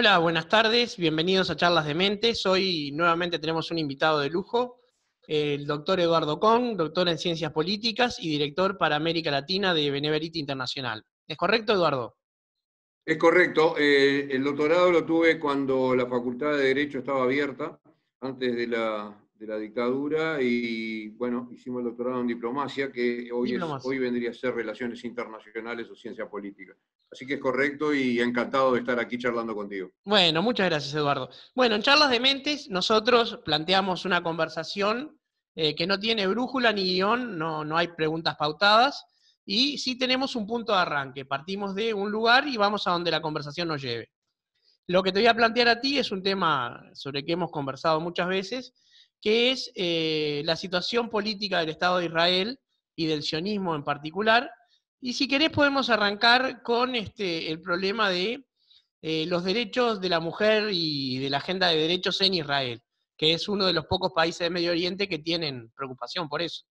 Hola, buenas tardes, bienvenidos a Charlas de Mentes. Hoy nuevamente tenemos un invitado de lujo, el doctor Eduardo Kong, doctor en Ciencias Políticas y director para América Latina de Beneveriti Internacional. ¿Es correcto, Eduardo? Es correcto. El doctorado lo tuve cuando la Facultad de Derecho estaba abierta, antes de la dictadura, y bueno, hicimos el doctorado en diplomacia, que Diplomas. hoy vendría a ser Relaciones Internacionales o Ciencia Política. Así que es correcto y encantado de estar aquí charlando contigo. Bueno, muchas gracias, Eduardo. Bueno, en Charlas de Mentes nosotros planteamos una conversación que no tiene brújula ni guión, no hay preguntas pautadas, y sí tenemos un punto de arranque. Partimos de un lugar y vamos a donde la conversación nos lleve. Lo que te voy a plantear a ti es un tema sobre el que hemos conversado muchas veces, que es la situación política del Estado de Israel y del sionismo en particular. Y si querés podemos arrancar con el problema de los derechos de la mujer y de la agenda de derechos en Israel, que es uno de los pocos países de Medio Oriente que tienen preocupación por eso.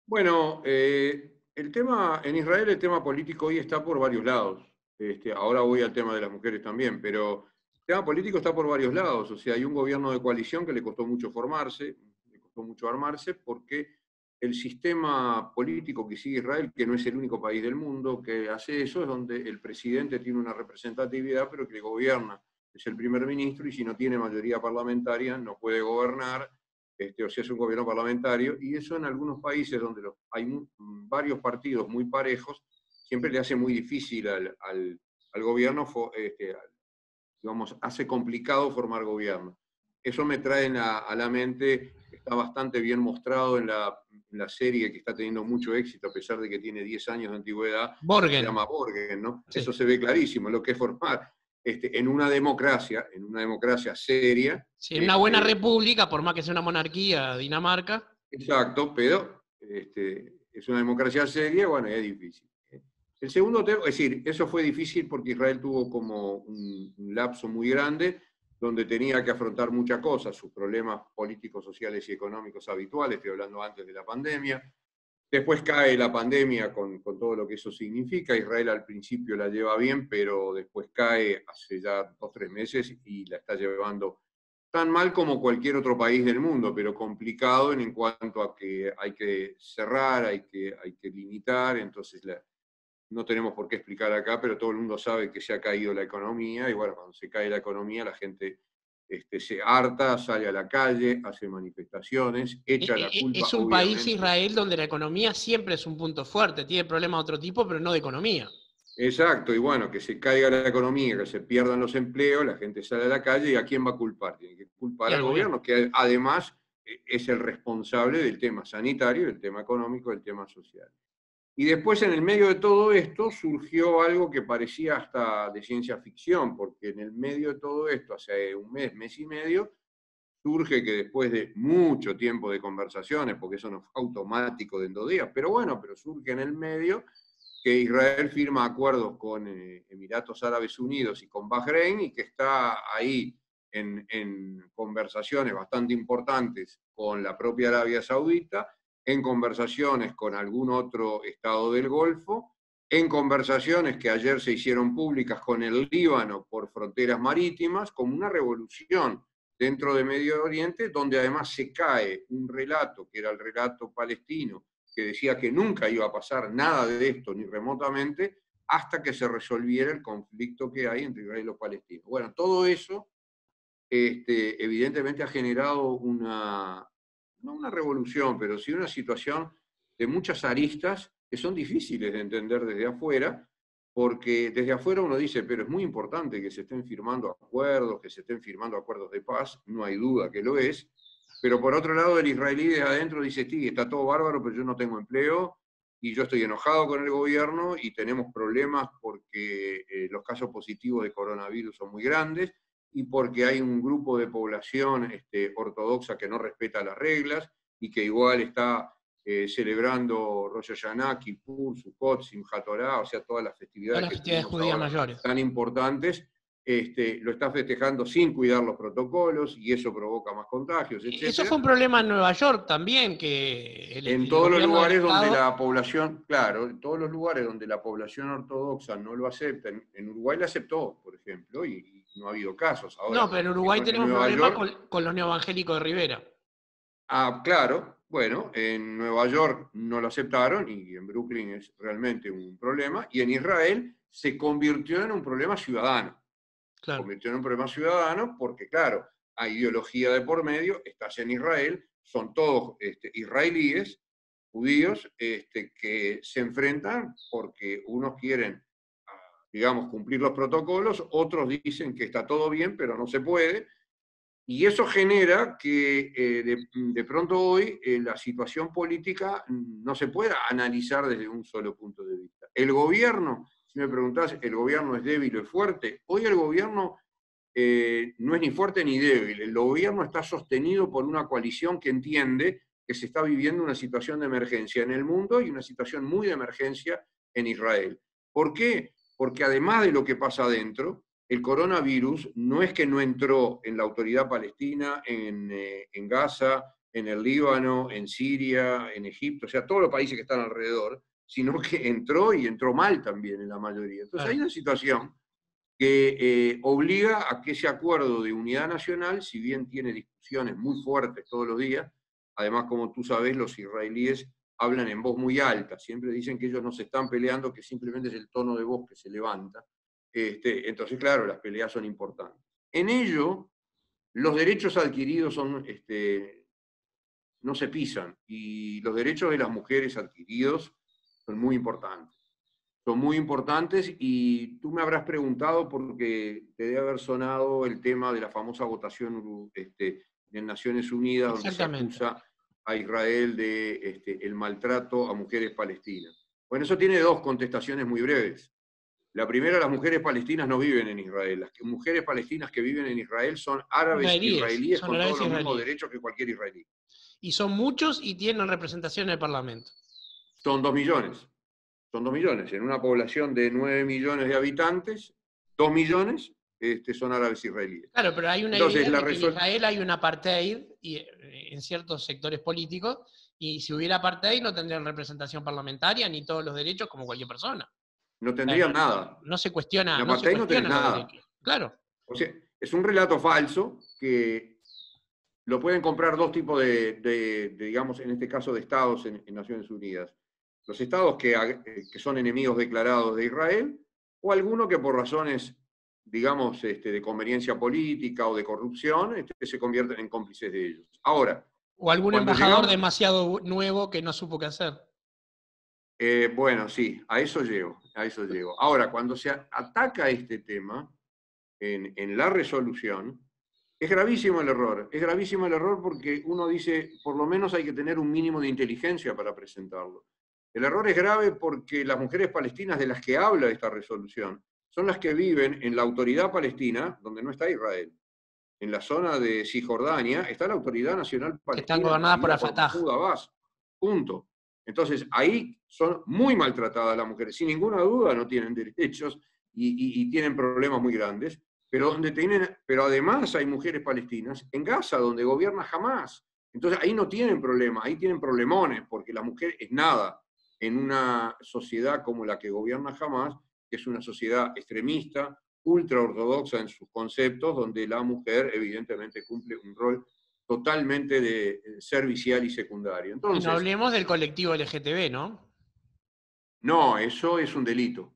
Bueno, en Israel el tema político hoy está por varios lados. Ahora voy al tema de las mujeres también, pero el tema político está por varios lados. O sea, hay un gobierno de coalición que le costó mucho formarse, le costó mucho armarse, porque el sistema político que sigue Israel, que no es el único país del mundo que hace eso, es donde el presidente tiene una representatividad, pero que gobierna, es el primer ministro, y si no tiene mayoría parlamentaria no puede gobernar. O sea, es un gobierno parlamentario, y eso en algunos países donde hay varios partidos muy parejos, siempre le hace muy difícil al gobierno, digamos, hace complicado formar gobierno. Eso me trae a la mente, está bastante bien mostrado en la serie que está teniendo mucho éxito, a pesar de que tiene 10 años de antigüedad, que se Borgen. llama Borgen, ¿no? Sí. Eso se ve clarísimo, lo que es formar en una democracia seria. Sí, en una buena república, por más que sea una monarquía, Dinamarca. Exacto, pero es una democracia seria, bueno, es difícil. El segundo tema, es decir, eso fue difícil porque Israel tuvo como un lapso muy grande donde tenía que afrontar muchas cosas, sus problemas políticos, sociales y económicos habituales, estoy hablando antes de la pandemia. Después cae la pandemia con todo lo que eso significa. Israel al principio la lleva bien, pero después cae hace ya 2 o 3 meses y la está llevando tan mal como cualquier otro país del mundo, pero complicado en cuanto a que hay que cerrar, hay que limitar. Entonces no tenemos por qué explicar acá, pero todo el mundo sabe que se ha caído la economía, y bueno, cuando se cae la economía la gente se harta, sale a la calle, hace manifestaciones, echa la culpa, Es un país, obviamente. Israel, donde la economía siempre es un punto fuerte. Tiene problemas de otro tipo, pero no de economía. Exacto, y bueno, que se caiga la economía, que se pierdan los empleos, la gente sale a la calle, ¿y a quién va a culpar? Tiene que Y culpar al al gobierno. gobierno, que además es el responsable del tema sanitario, del tema económico, del tema social. Y después, en el medio de todo esto, surgió algo que parecía hasta de ciencia ficción, porque en el medio de todo esto, hace un mes, mes y medio, surge que después de mucho tiempo de conversaciones, porque eso no fue automático de en 2 días, pero bueno, pero surge en el medio que Israel firma acuerdos con Emiratos Árabes Unidos y con Bahrein, y que está ahí en conversaciones bastante importantes con la propia Arabia Saudita, en conversaciones con algún otro estado del Golfo, en conversaciones que ayer se hicieron públicas con el Líbano por fronteras marítimas, como una revolución dentro de Medio Oriente, donde además se cae un relato, que era el relato palestino, que decía que nunca iba a pasar nada de esto, ni remotamente, hasta que se resolviera el conflicto que hay entre Israel y los palestinos. Bueno, todo eso evidentemente ha generado no una revolución, pero sí una situación de muchas aristas que son difíciles de entender desde afuera, porque desde afuera uno dice, pero es muy importante que se estén firmando acuerdos, que se estén firmando acuerdos de paz, no hay duda que lo es, pero por otro lado el israelí de adentro dice, sí, está todo bárbaro, pero yo no tengo empleo, y yo estoy enojado con el gobierno, y tenemos problemas porque los casos positivos de coronavirus son muy grandes, y porque hay un grupo de población ortodoxa que no respeta las reglas y que igual está celebrando Rosh Hashanah, Kippur, Sukkot, Simchat Torah, o sea, todas las Todas festividades las que festividades tenemos judías ahora mayores. tan importantes, lo está festejando sin cuidar los protocolos y eso provoca más contagios, Eso fue etc. un problema en Nueva York también, que En el todos los gobierno del lugares donde Estado... la población, claro, en todos los lugares donde la población ortodoxa no lo acepta, en Uruguay lo aceptó, por ejemplo, y no ha habido casos. No, Ahora, pero en en, Uruguay en tenemos Nueva problemas York, con los neoevangélicos de Rivera. claro, bueno, en Nueva York no lo aceptaron y en Brooklyn es realmente un problema, y en Israel se convirtió en un problema ciudadano. Claro, Convirtió en un problema ciudadano porque, claro, hay ideología de por medio, estás en Israel, son todos israelíes, judíos, que se enfrentan porque unos quieren, digamos, cumplir los protocolos, otros dicen que está todo bien, pero no se puede, y eso genera que de pronto hoy la situación política no se pueda analizar desde un solo punto de vista. El gobierno, si me preguntás, ¿el gobierno es débil o es fuerte? Hoy el gobierno no es ni fuerte ni débil. El gobierno está sostenido por una coalición que entiende que se está viviendo una situación de emergencia en el mundo y una situación muy de emergencia en Israel. ¿Por qué? Porque además de lo que pasa adentro, el coronavirus no es que no entró en la autoridad palestina, en Gaza, en el Líbano, en Siria, en Egipto, o sea, todos los países que están alrededor, sino que entró y entró mal también en la mayoría. Entonces hay claro. una situación que obliga a que ese acuerdo de unidad nacional, si bien tiene discusiones muy fuertes todos los días, además, como tú sabes, los israelíes hablan en voz muy alta, siempre dicen que ellos no se están peleando, que simplemente es el tono de voz que se levanta. Entonces, claro, las peleas son importantes. En ello, los derechos adquiridos no se pisan, y los derechos de las mujeres adquiridos son muy importantes. Son muy importantes y tú me habrás preguntado porque te debe haber sonado el tema de la famosa votación en Naciones Unidas donde se Exactamente. acusa a Israel de el maltrato a mujeres palestinas. Bueno, eso tiene dos contestaciones muy breves. La primera, las mujeres palestinas no viven en Israel. Las mujeres palestinas que viven en Israel son árabes Israelíes, israelíes son con todos árabes los mismos israelíes. derechos que cualquier israelí. Y son muchos y tienen representación en el Parlamento. Son 2 millones. Son 2 millones. En una población de 9 millones de habitantes, 2 millones son árabes israelíes. Claro, pero hay una Entonces, idea de que en Israel hay un apartheid en ciertos sectores políticos, y si hubiera apartheid no tendrían representación parlamentaria ni todos los derechos como cualquier persona. no O sea, tendrían nada. no se En cuestiona, no se apartheid no tenés cuestionan los nada. derechos. Claro. O sea, es un relato falso que lo pueden comprar dos tipos digamos, en este caso, de estados en Naciones Unidas. Los estados que son enemigos declarados de Israel, o algunos que por razones, digamos, de conveniencia política o de corrupción, se convierten en cómplices de ellos. Ahora, O algún cuando embajador llegamos, demasiado nuevo que no supo qué hacer. bueno, sí, a eso llego, a eso llego. Ahora, cuando se ataca este tema en la resolución, es gravísimo el error porque uno dice, por lo menos hay que tener un mínimo de inteligencia para presentarlo. El error es grave porque las mujeres palestinas de las que habla esta resolución son las que viven en la autoridad palestina, donde no está Israel. En la zona de Cisjordania está la Autoridad Nacional Que están Palestina gobernadas por presidida el por Fatah. Mahmoud Abbas. Punto. Entonces, ahí son muy maltratadas las mujeres. Sin ninguna duda no tienen derechos y tienen problemas muy grandes. Pero además hay mujeres palestinas en Gaza, donde gobierna Hamás. Entonces, ahí no tienen problemas, ahí tienen problemones, porque la mujer es nada en una sociedad como la que gobierna Hamás, que es una sociedad extremista, ultraortodoxa en sus conceptos, donde la mujer evidentemente cumple un rol totalmente de servicial y secundario. Y no Entonces, hablemos del colectivo LGTB, ¿no? no, eso es un delito.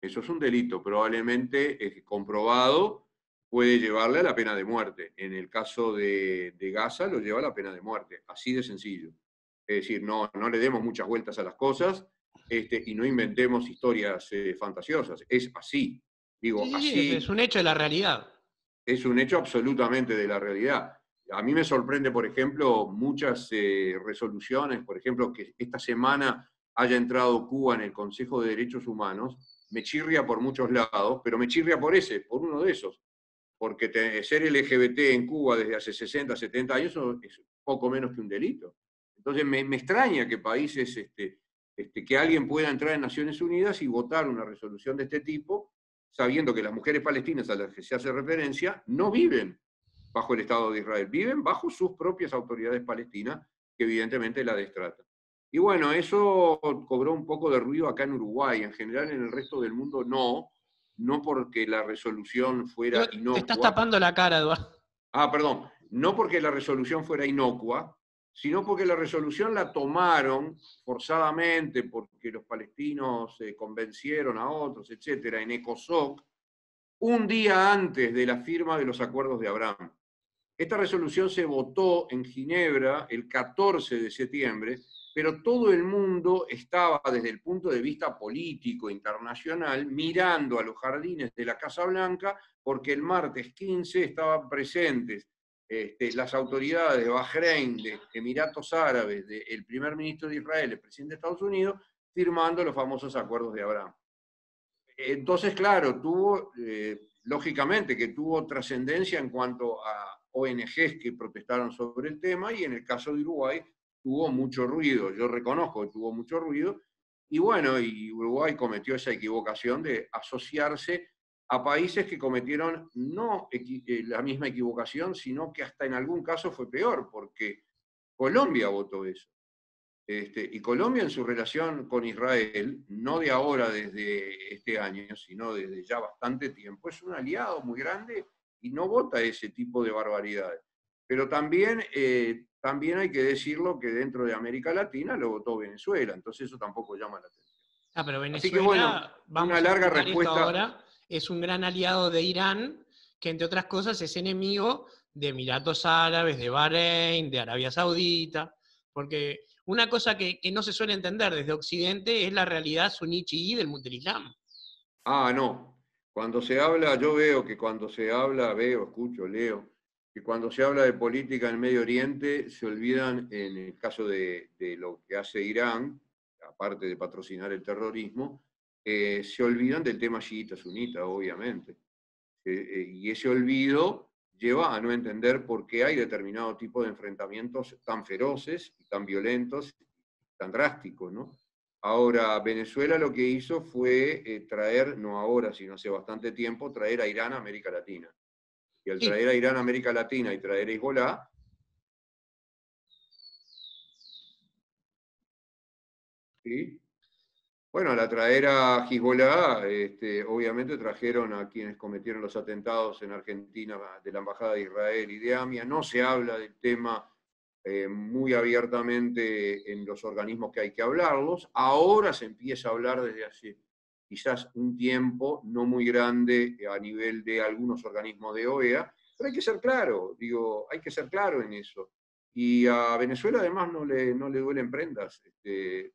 Eso es un delito, probablemente comprobado, puede llevarle a la pena de muerte. En el caso de Gaza lo lleva a la pena de muerte, así de sencillo. Es decir, no le demos muchas vueltas a las cosas y no inventemos historias fantasiosas. Es así. Sí, Digo, sí, sí, es así un hecho de la realidad. es un hecho absolutamente de la realidad. A mí me sorprende, por ejemplo, muchas resoluciones, por ejemplo, que esta semana haya entrado Cuba en el Consejo de Derechos Humanos, me chirria por muchos lados, pero me chirria por uno de esos, porque ser LGBT en Cuba desde hace 60, 70 años es poco menos que un delito. Entonces me extraña que países, que alguien pueda entrar en Naciones Unidas y votar una resolución de este tipo, sabiendo que las mujeres palestinas a las que se hace referencia no viven bajo el Estado de Israel, viven bajo sus propias autoridades palestinas, que evidentemente la destratan. Y bueno, eso cobró un poco de ruido acá en Uruguay, en general en el resto del mundo no porque la resolución fuera Te estás inocua, tapando la cara, Eduardo. perdón, no porque la resolución fuera inocua, sino porque la resolución la tomaron forzadamente porque los palestinos convencieron a otros, etcétera, en ECOSOC, un día antes de la firma de los acuerdos de Abraham. Esta resolución se votó en Ginebra el 14 de septiembre, pero todo el mundo estaba desde el punto de vista político internacional mirando a los jardines de la Casa Blanca porque el martes 15 estaban presentes las autoridades de Bahrein, de Emiratos Árabes, del primer ministro de Israel, el presidente de Estados Unidos, firmando los famosos acuerdos de Abraham. Entonces, claro, lógicamente que tuvo trascendencia en cuanto a ONGs que protestaron sobre el tema, y en el caso de Uruguay tuvo mucho ruido, yo reconozco que tuvo mucho ruido, y bueno, y Uruguay cometió esa equivocación de asociarse a países que cometieron no la misma equivocación, sino que hasta en algún caso fue peor, porque Colombia votó eso. Y Colombia en su relación con Israel, no de ahora desde este año, sino desde ya bastante tiempo, es un aliado muy grande y no vota ese tipo de barbaridades. Pero también hay que decirlo que dentro de América Latina lo votó Venezuela, entonces eso tampoco llama la atención. Pero Así que bueno, Venezuela, una vamos a larga explicar esto respuesta. ahora, es un gran aliado de Irán, que entre otras cosas es enemigo de Emiratos Árabes, de Bahrein, de Arabia Saudita, porque una cosa que no se suele entender desde Occidente es la realidad suní chií del Islam. No. Cuando se habla, yo veo que cuando se habla, escucho, leo, que cuando se habla de política en Medio Oriente, se olvidan, en el caso de lo que hace Irán, aparte de patrocinar el terrorismo, se olvidan del tema chiita-sunita, obviamente. Y ese olvido lleva a no entender por qué hay determinado tipo de enfrentamientos tan feroces, tan violentos, tan drásticos, ¿no? Ahora, Venezuela lo que hizo fue traer, no ahora, sino hace bastante tiempo, traer a Irán a América Latina. Y al Sí. traer a Irán a América Latina y traer a Hezbollah, ¿sí? Bueno, al traer a Hezbollah, obviamente trajeron a quienes cometieron los atentados en Argentina de la Embajada de Israel y de AMIA. No se habla del tema muy abiertamente en los organismos que hay que hablarlos. Ahora se empieza a hablar desde hace quizás un tiempo no muy grande a nivel de algunos organismos de OEA, pero hay que ser claro, hay que ser claro en eso. Y a Venezuela además no le duelen prendas de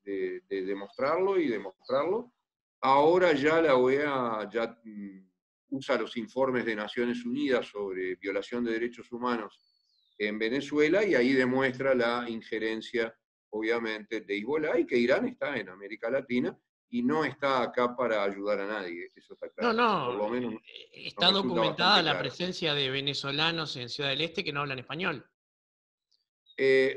demostrarlo y demostrarlo. Ahora ya la OEA ya usa los informes de Naciones Unidas sobre violación de derechos humanos en Venezuela, y ahí demuestra la injerencia, obviamente, de Hezbollah, y que Irán está en América Latina y no está acá para ayudar a nadie, eso está claro. Por No, lo menos nos está resulta documentada bastante la claro. presencia de venezolanos en Ciudad del Este que no hablan español.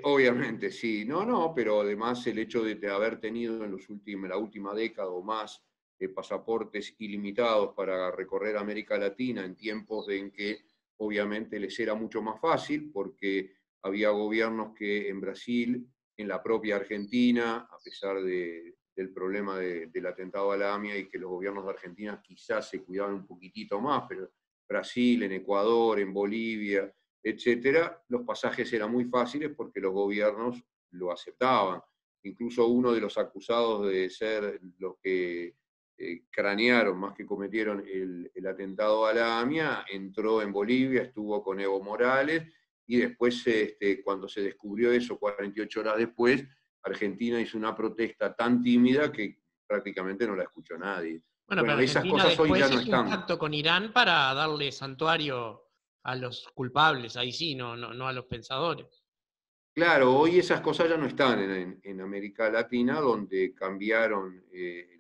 Obviamente, sí, pero además el hecho de haber tenido en la última década o más pasaportes ilimitados para recorrer América Latina en tiempos en que obviamente les era mucho más fácil, porque había gobiernos que en Brasil, en la propia Argentina, a pesar del problema del atentado a la AMIA, y que los gobiernos de Argentina quizás se cuidaban un poquitito más, pero Brasil, en Ecuador, en Bolivia, etcétera, los pasajes eran muy fáciles porque los gobiernos lo aceptaban. Incluso uno de los acusados de ser los que cranearon, más que cometieron el atentado a la AMIA, entró en Bolivia, estuvo con Evo Morales, y después, cuando se descubrió eso, 48 horas después, Argentina hizo una protesta tan tímida que prácticamente no la escuchó nadie. Bueno, pero Bueno, esas Argentina cosas hoy ya después no hizo un están. pacto con Irán para darle santuario a los culpables, ahí sí, no a los pensadores. Claro, hoy esas cosas ya no están en América Latina, donde cambiaron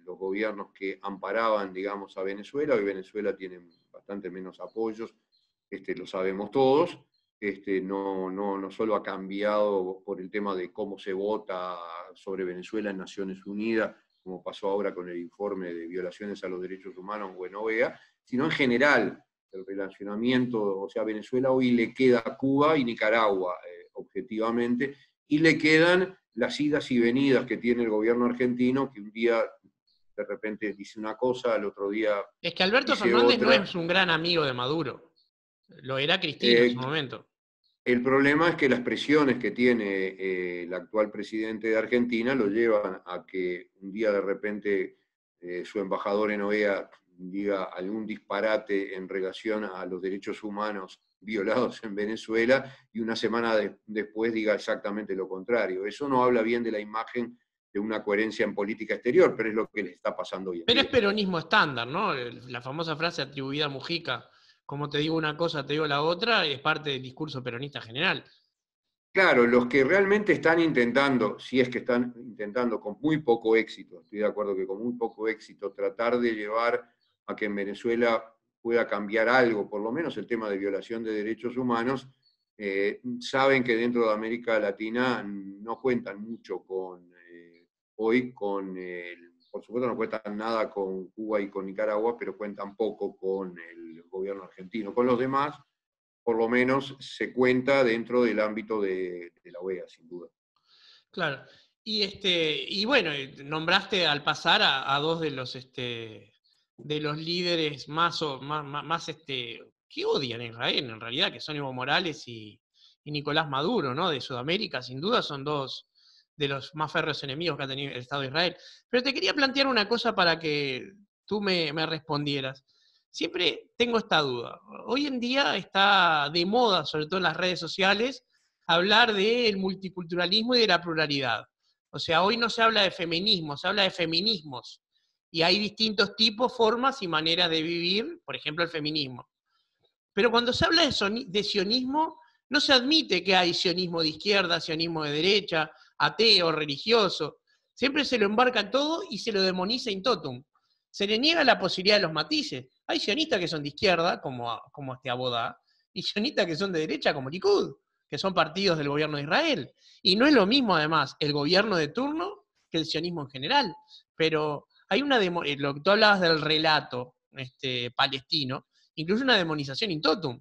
los gobiernos que amparaban, digamos, a Venezuela. Hoy Venezuela tiene bastante menos apoyos, lo sabemos todos. No solo ha cambiado por el tema de cómo se vota sobre Venezuela en Naciones Unidas, como pasó ahora con el informe de violaciones a los derechos humanos o en OEA, sino en general el relacionamiento, o sea, Venezuela hoy le queda a Cuba y Nicaragua, objetivamente, y le quedan las idas y venidas que tiene el gobierno argentino, que un día de repente dice una cosa, al otro día Es que Alberto dice Fernández no otra. es un gran amigo de Maduro. Lo era Cristina en su momento. El problema es que las presiones que tiene el actual presidente de Argentina lo llevan a que un día de repente su embajador en OEA diga algún disparate en relación a los derechos humanos violados en Venezuela y una semana después diga exactamente lo contrario. Eso no habla bien de la imagen de una coherencia en política exterior, pero es lo que le está pasando hoy en Pero es día. peronismo estándar, ¿no? La famosa frase atribuida a Mujica, como te digo una cosa, te digo la otra, es parte del discurso peronista general. Claro, los que realmente están intentando, si es que están intentando con muy poco éxito, estoy de acuerdo que con muy poco éxito, tratar de llevar a que en Venezuela pueda cambiar algo, por lo menos el tema de violación de derechos humanos, saben que dentro de América Latina no cuentan mucho hoy por supuesto no cuentan nada con Cuba y con Nicaragua, pero cuentan poco con el gobierno argentino. Con los demás por lo menos se cuenta dentro del ámbito de la OEA, sin duda. Claro. Y bueno, nombraste al pasar a dos de los líderes más que odian a Israel, en realidad, que son Evo Morales y Nicolás Maduro, ¿no? De Sudamérica, sin duda, son dos de los más férreos enemigos que ha tenido el Estado de Israel. Pero te quería plantear una cosa para que tú me respondieras. Siempre tengo esta duda. Hoy en día está de moda, sobre todo en las redes sociales, hablar del multiculturalismo y de la pluralidad. O sea, hoy no se habla de feminismo, se habla de feminismos. Y hay distintos tipos, formas y maneras de vivir, por ejemplo, el feminismo. Pero cuando se habla de sionismo, no se admite que hay sionismo de izquierda, sionismo de derecha, ateo, religioso. Siempre se lo embarca en todo y se lo demoniza in totum. Se le niega la posibilidad de los matices. Hay sionistas que son de izquierda, como Abodá, y sionistas que son de derecha, como Likud, que son partidos del gobierno de Israel. Y no es lo mismo, además, el gobierno de turno que el sionismo en general. Pero hay lo que tú hablabas del relato palestino, incluso una demonización in totum.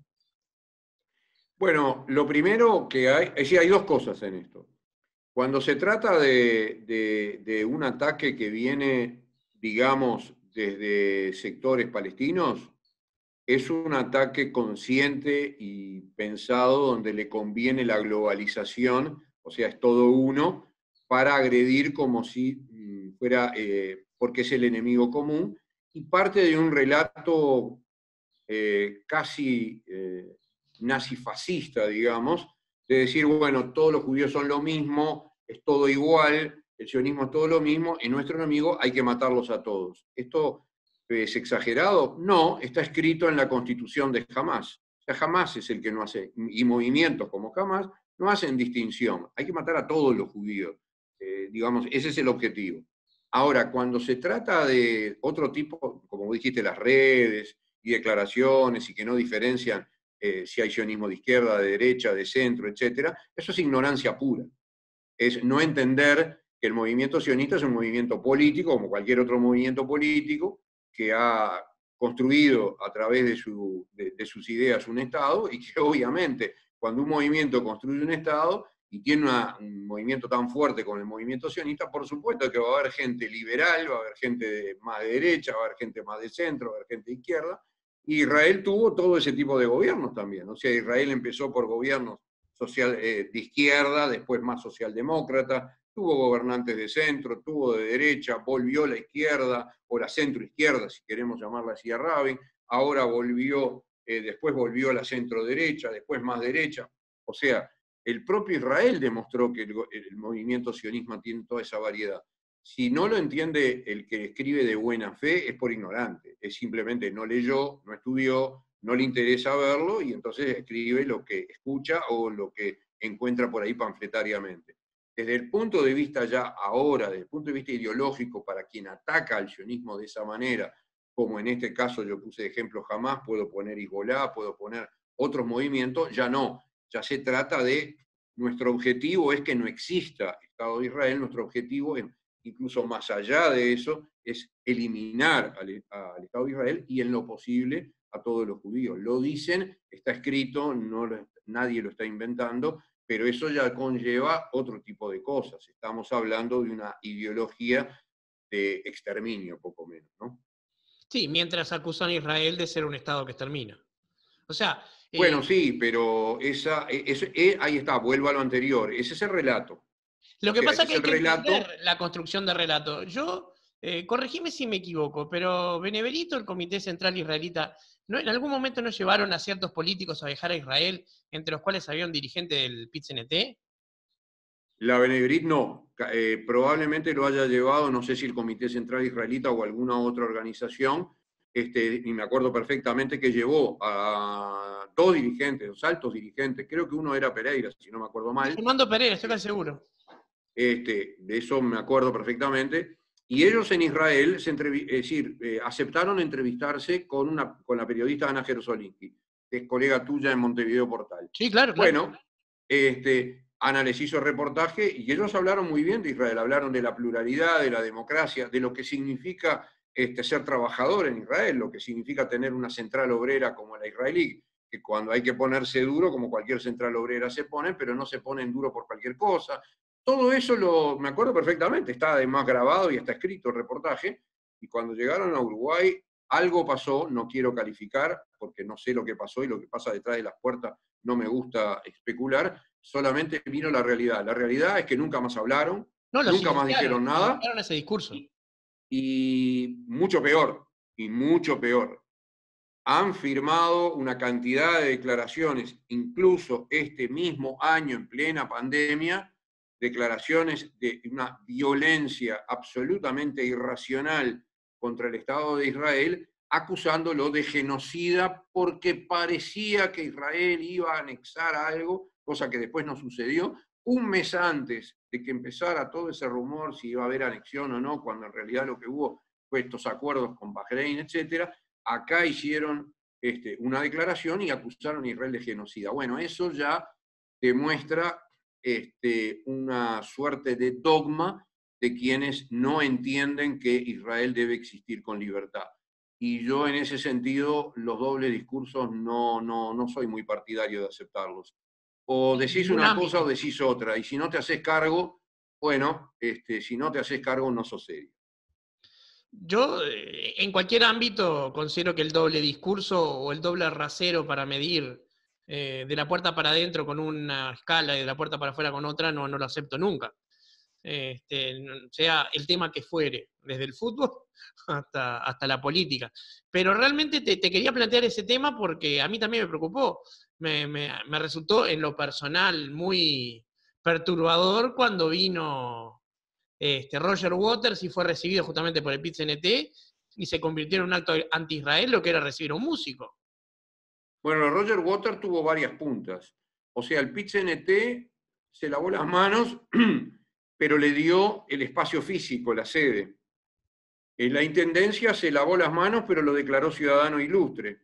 Bueno, lo primero que hay, es decir, hay dos cosas en esto. Cuando se trata de un ataque que viene, digamos, desde sectores palestinos, es un ataque consciente y pensado donde le conviene la globalización, o sea, es todo uno, para agredir como si fuera, porque es el enemigo común, y parte de un relato casi nazifascista, digamos, de decir, bueno, todos los judíos son lo mismo, es todo igual, el sionismo es todo lo mismo, y nuestro enemigo hay que matarlos a todos. ¿Esto es exagerado? No, está escrito en la constitución de Hamás. O sea, Hamás es el que no hace, y movimientos como Hamás no hacen distinción. Hay que matar a todos los judíos. Digamos, ese es el objetivo. Ahora, cuando se trata de otro tipo, como dijiste, las redes y declaraciones y que no diferencian si hay sionismo de izquierda, de derecha, de centro, etcétera, eso es ignorancia pura. Es no entender que el movimiento sionista es un movimiento político, como cualquier otro movimiento político, que ha construido a través de sus ideas un Estado y que obviamente cuando un movimiento construye un Estado y tiene un movimiento tan fuerte como el movimiento sionista, por supuesto que va a haber gente liberal, va a haber gente más de derecha, va a haber gente más de centro, va a haber gente de izquierda. Y Israel tuvo todo ese tipo de gobiernos también. O sea, Israel empezó por gobiernos de izquierda, después más socialdemócrata, tuvo gobernantes de centro, tuvo de derecha, volvió a la izquierda, o la centroizquierda, si queremos llamarla así a Rabin, ahora después volvió a la centro-derecha, después más derecha. O sea, el propio Israel demostró que el movimiento sionismo tiene toda esa variedad. Si no lo entiende el que escribe de buena fe, es por ignorante. Es simplemente no leyó, no estudió, no le interesa verlo y entonces escribe lo que escucha o lo que encuentra por ahí panfletariamente. Desde el punto de vista ya ahora, desde el punto de vista ideológico, para quien ataca al sionismo de esa manera, como en este caso yo puse de ejemplo Hamás, puedo poner Hezbolá, puedo poner otros movimientos, ya no. Ya se trata de, nuestro objetivo es que no exista Estado de Israel, nuestro objetivo es incluso más allá de eso, es eliminar al Estado de Israel y en lo posible a todos los judíos. Lo dicen, está escrito, nadie lo está inventando, pero eso ya conlleva otro tipo de cosas. Estamos hablando de una ideología de exterminio, poco menos, ¿no? Sí, mientras acusan a Israel de ser un Estado que extermina. O sea, Bueno, sí, pero ahí está, vuelvo a lo anterior, ese es el relato. lo O que sea, pasa ese es que es hay el que relato. entender la construcción de relato. Corregime si me equivoco, pero Beneverito, el Comité Central Israelita, ¿en algún momento no llevaron a ciertos políticos a viajar a Israel, entre los cuales había un dirigente del PIT-CNT? La Benegrit no, probablemente lo haya llevado, no sé si el Comité Central Israelita o alguna otra organización, y me acuerdo perfectamente que llevó a dos dirigentes, dos altos dirigentes, creo que uno era Pereira, si no me acuerdo mal. Armando Pereira, estoy casi seguro. De eso me acuerdo perfectamente, y ellos en Israel aceptaron entrevistarse con la periodista Ana Jerosolinski, que es colega tuya en Montevideo Portal. Sí, claro, claro. Bueno, Ana les hizo reportaje y ellos hablaron muy bien de Israel, hablaron de la pluralidad, de la democracia, de lo que significa ser trabajador en Israel, lo que significa tener una central obrera como la israelí, que cuando hay que ponerse duro, como cualquier central obrera se pone, pero no se ponen duro por cualquier cosa. Todo eso me acuerdo perfectamente, está además grabado y está escrito el reportaje, y cuando llegaron a Uruguay algo pasó, no quiero calificar, porque no sé lo que pasó y lo que pasa detrás de las puertas no me gusta especular, solamente vino la realidad. La realidad es que nunca más hablaron, No, nunca más dijeron nada, silenciaron ese discurso. y mucho peor, han firmado una cantidad de declaraciones, incluso este mismo año en plena pandemia, declaraciones de una violencia absolutamente irracional contra el Estado de Israel, acusándolo de genocida porque parecía que Israel iba a anexar algo, cosa que después no sucedió, un mes antes de que empezara todo ese rumor si iba a haber anexión o no, cuando en realidad lo que hubo fue estos acuerdos con Bahrein, etcétera. Acá hicieron una declaración y acusaron a Israel de genocida. Bueno, eso ya demuestra una suerte de dogma de quienes no entienden que Israel debe existir con libertad. Y yo en ese sentido, los dobles discursos no soy muy partidario de aceptarlos. O decís una cosa o decís otra, y si no te haces cargo, bueno, si no te haces cargo no sos serio. Yo, en cualquier ámbito, considero que el doble discurso o el doble rasero para medir de la puerta para adentro con una escala y de la puerta para afuera con otra, no lo acepto nunca. Sea el tema que fuere, desde el fútbol hasta la política. Pero realmente te quería plantear ese tema porque a mí también me preocupó. Me resultó en lo personal muy perturbador cuando vino Roger Waters y fue recibido justamente por el PIT-CNT y se convirtió en un acto anti-Israel lo que era recibir a un músico. Bueno, Roger Waters tuvo varias puntas. O sea, el PIT-CNT se lavó las manos, pero le dio el espacio físico, la sede. La Intendencia se lavó las manos, pero lo declaró ciudadano ilustre.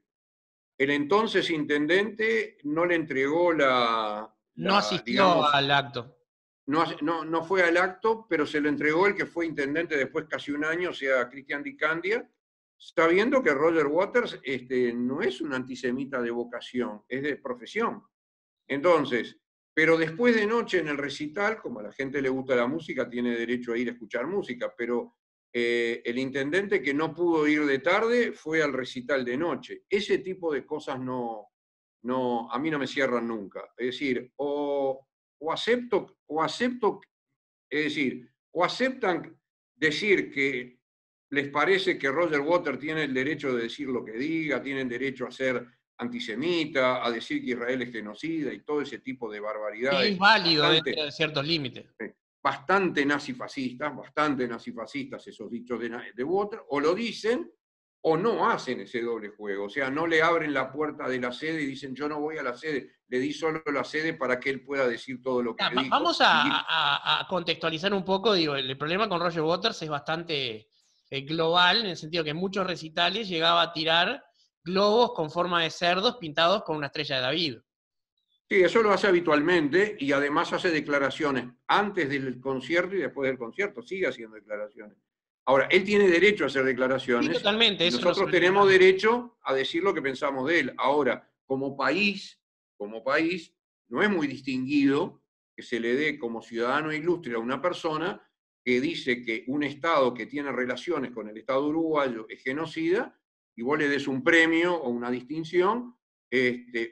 El entonces intendente no le entregó No asistió digamos, al acto. no fue al acto, pero se lo entregó el que fue intendente después casi un año, o sea, Cristian Di Candia, sabiendo que Roger Waters no es un antisemita de vocación, es de profesión. Entonces, pero después de noche en el recital, como a la gente le gusta la música, tiene derecho a ir a escuchar música, pero el intendente que no pudo ir de tarde fue al recital de noche. Ese tipo de cosas a mí no me cierran nunca. Es decir, o acepto, es decir, o aceptan decir que les parece que Roger Waters tiene el derecho de decir lo que diga, tienen derecho a ser antisemita, a decir que Israel es genocida y todo ese tipo de Que es barbaridades válido dentro de ciertos límites. bastante nazifascistas esos dichos de Waters, o lo dicen o no hacen ese doble juego. O sea, no le abren la puerta de la sede y dicen yo no voy a la sede, le di solo la sede para que él pueda decir todo lo que dijo. Vamos a contextualizar un poco, digo, el problema con Roger Waters es bastante global, en el sentido que en muchos recitales llegaba a tirar globos con forma de cerdos pintados con una estrella de David. Sí, eso lo hace habitualmente y además hace declaraciones antes del concierto y después del concierto, sigue haciendo declaraciones. Ahora, él tiene derecho a hacer Sí, declaraciones totalmente, y eso nosotros nosotros tenemos hablamos. derecho a decir lo que pensamos de él. Ahora, como país, no es muy distinguido que se le dé como ciudadano ilustre a una persona que dice que un Estado que tiene relaciones con el Estado uruguayo es genocida y vos le des un premio o una distinción,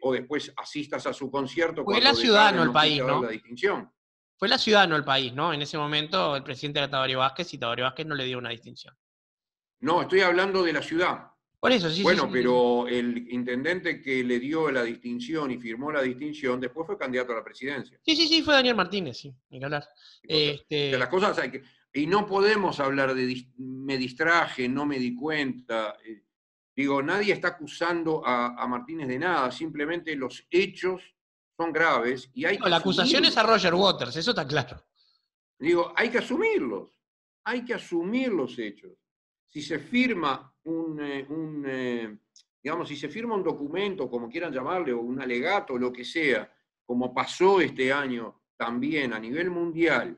o después asistas a su concierto Fue la cuando de ciudad, tarde no el no país, quise dar la ¿no? distinción. Fue la ciudad, no el país, ¿no? En ese momento el presidente era Tabaré Vázquez y Tabaré Vázquez no le dio una distinción. No, estoy hablando de la ciudad. Por eso, sí, sí, Bueno, sí, sí, sí. pero el intendente que le dio la distinción y firmó la distinción, después fue candidato a la presidencia. Sí, sí, sí, fue Daniel Martínez, sí, ni que hablar. O sea, las cosas hay que... Y no podemos hablar de me distraje, no me di cuenta. Digo, nadie está acusando a Martínez de nada, simplemente los hechos son graves y hay No, que la acusación es a asumirlos. Roger Waters, eso está claro. Digo, hay que asumir los hechos. Si se firma digamos, si se firma un documento, como quieran llamarle, o un alegato, lo que sea, como pasó este año también a nivel mundial,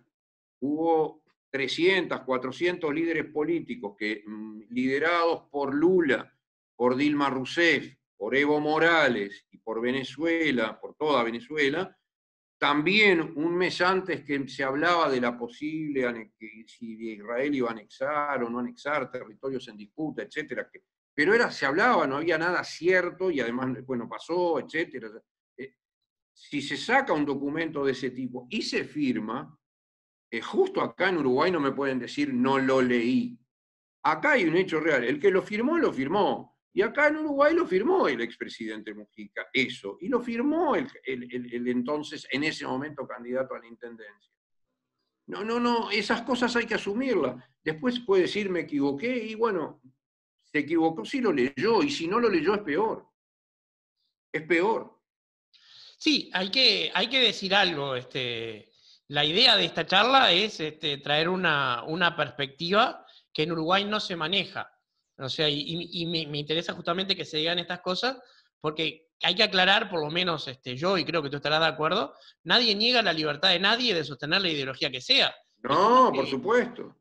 hubo 300, 400 líderes políticos que, liderados por Lula, por Dilma Rousseff, por Evo Morales y por Venezuela, por toda Venezuela, también un mes antes que se hablaba de la posible, si Israel iba a anexar o no anexar territorios en disputa, etcétera, pero se hablaba, no había nada cierto y además, bueno, pasó, etcétera. Si se saca un documento de ese tipo y se firma, justo acá en Uruguay no me pueden decir no lo leí. Acá hay un hecho real. El que lo firmó, lo firmó. Y acá en Uruguay lo firmó el expresidente Mujica, eso. Y lo firmó el entonces, en ese momento, candidato a la intendencia. No, no, no, esas cosas hay que asumirlas. Después puede decir me equivoqué y bueno, se equivocó si lo leyó y si no lo leyó es peor. Es peor. Sí, hay que decir algo. La idea de esta charla es traer una perspectiva que en Uruguay no se maneja. O sea, y me interesa justamente que se digan estas cosas, porque hay que aclarar, por lo menos yo, y creo que tú estarás de acuerdo, nadie niega la libertad de nadie de sostener la ideología que sea. El tema es No, por que supuesto.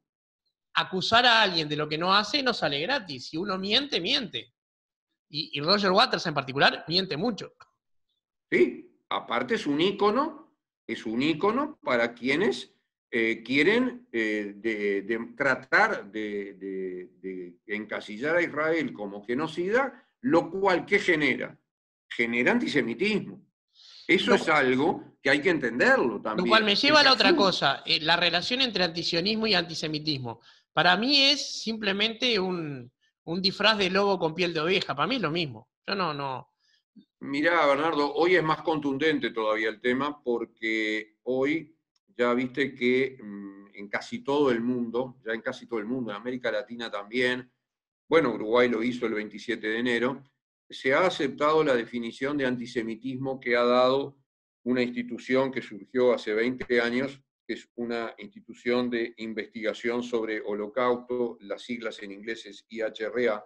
acusar a alguien de lo que no hace no sale gratis. Si uno miente, miente. Y Roger Waters en particular miente mucho. ¿Sí? Aparte es un ícono para quienes quieren tratar de encasillar a Israel como genocida, lo cual, ¿qué genera? Genera antisemitismo. Eso es Lo, algo que hay que entenderlo Lo cual me también, que lleva a se la otra asume. cosa, la relación entre antisionismo y antisemitismo. Para mí es simplemente un disfraz de lobo con piel de oveja, para mí es lo mismo. Yo no. Mirá, Bernardo, hoy es más contundente todavía el tema porque hoy ya viste que en casi todo el mundo, ya en casi todo el mundo, en América Latina también, bueno, Uruguay lo hizo el 27 de enero, se ha aceptado la definición de antisemitismo que ha dado una institución que surgió hace 20 años, que es una institución de investigación sobre holocausto, las siglas en inglés es IHRA,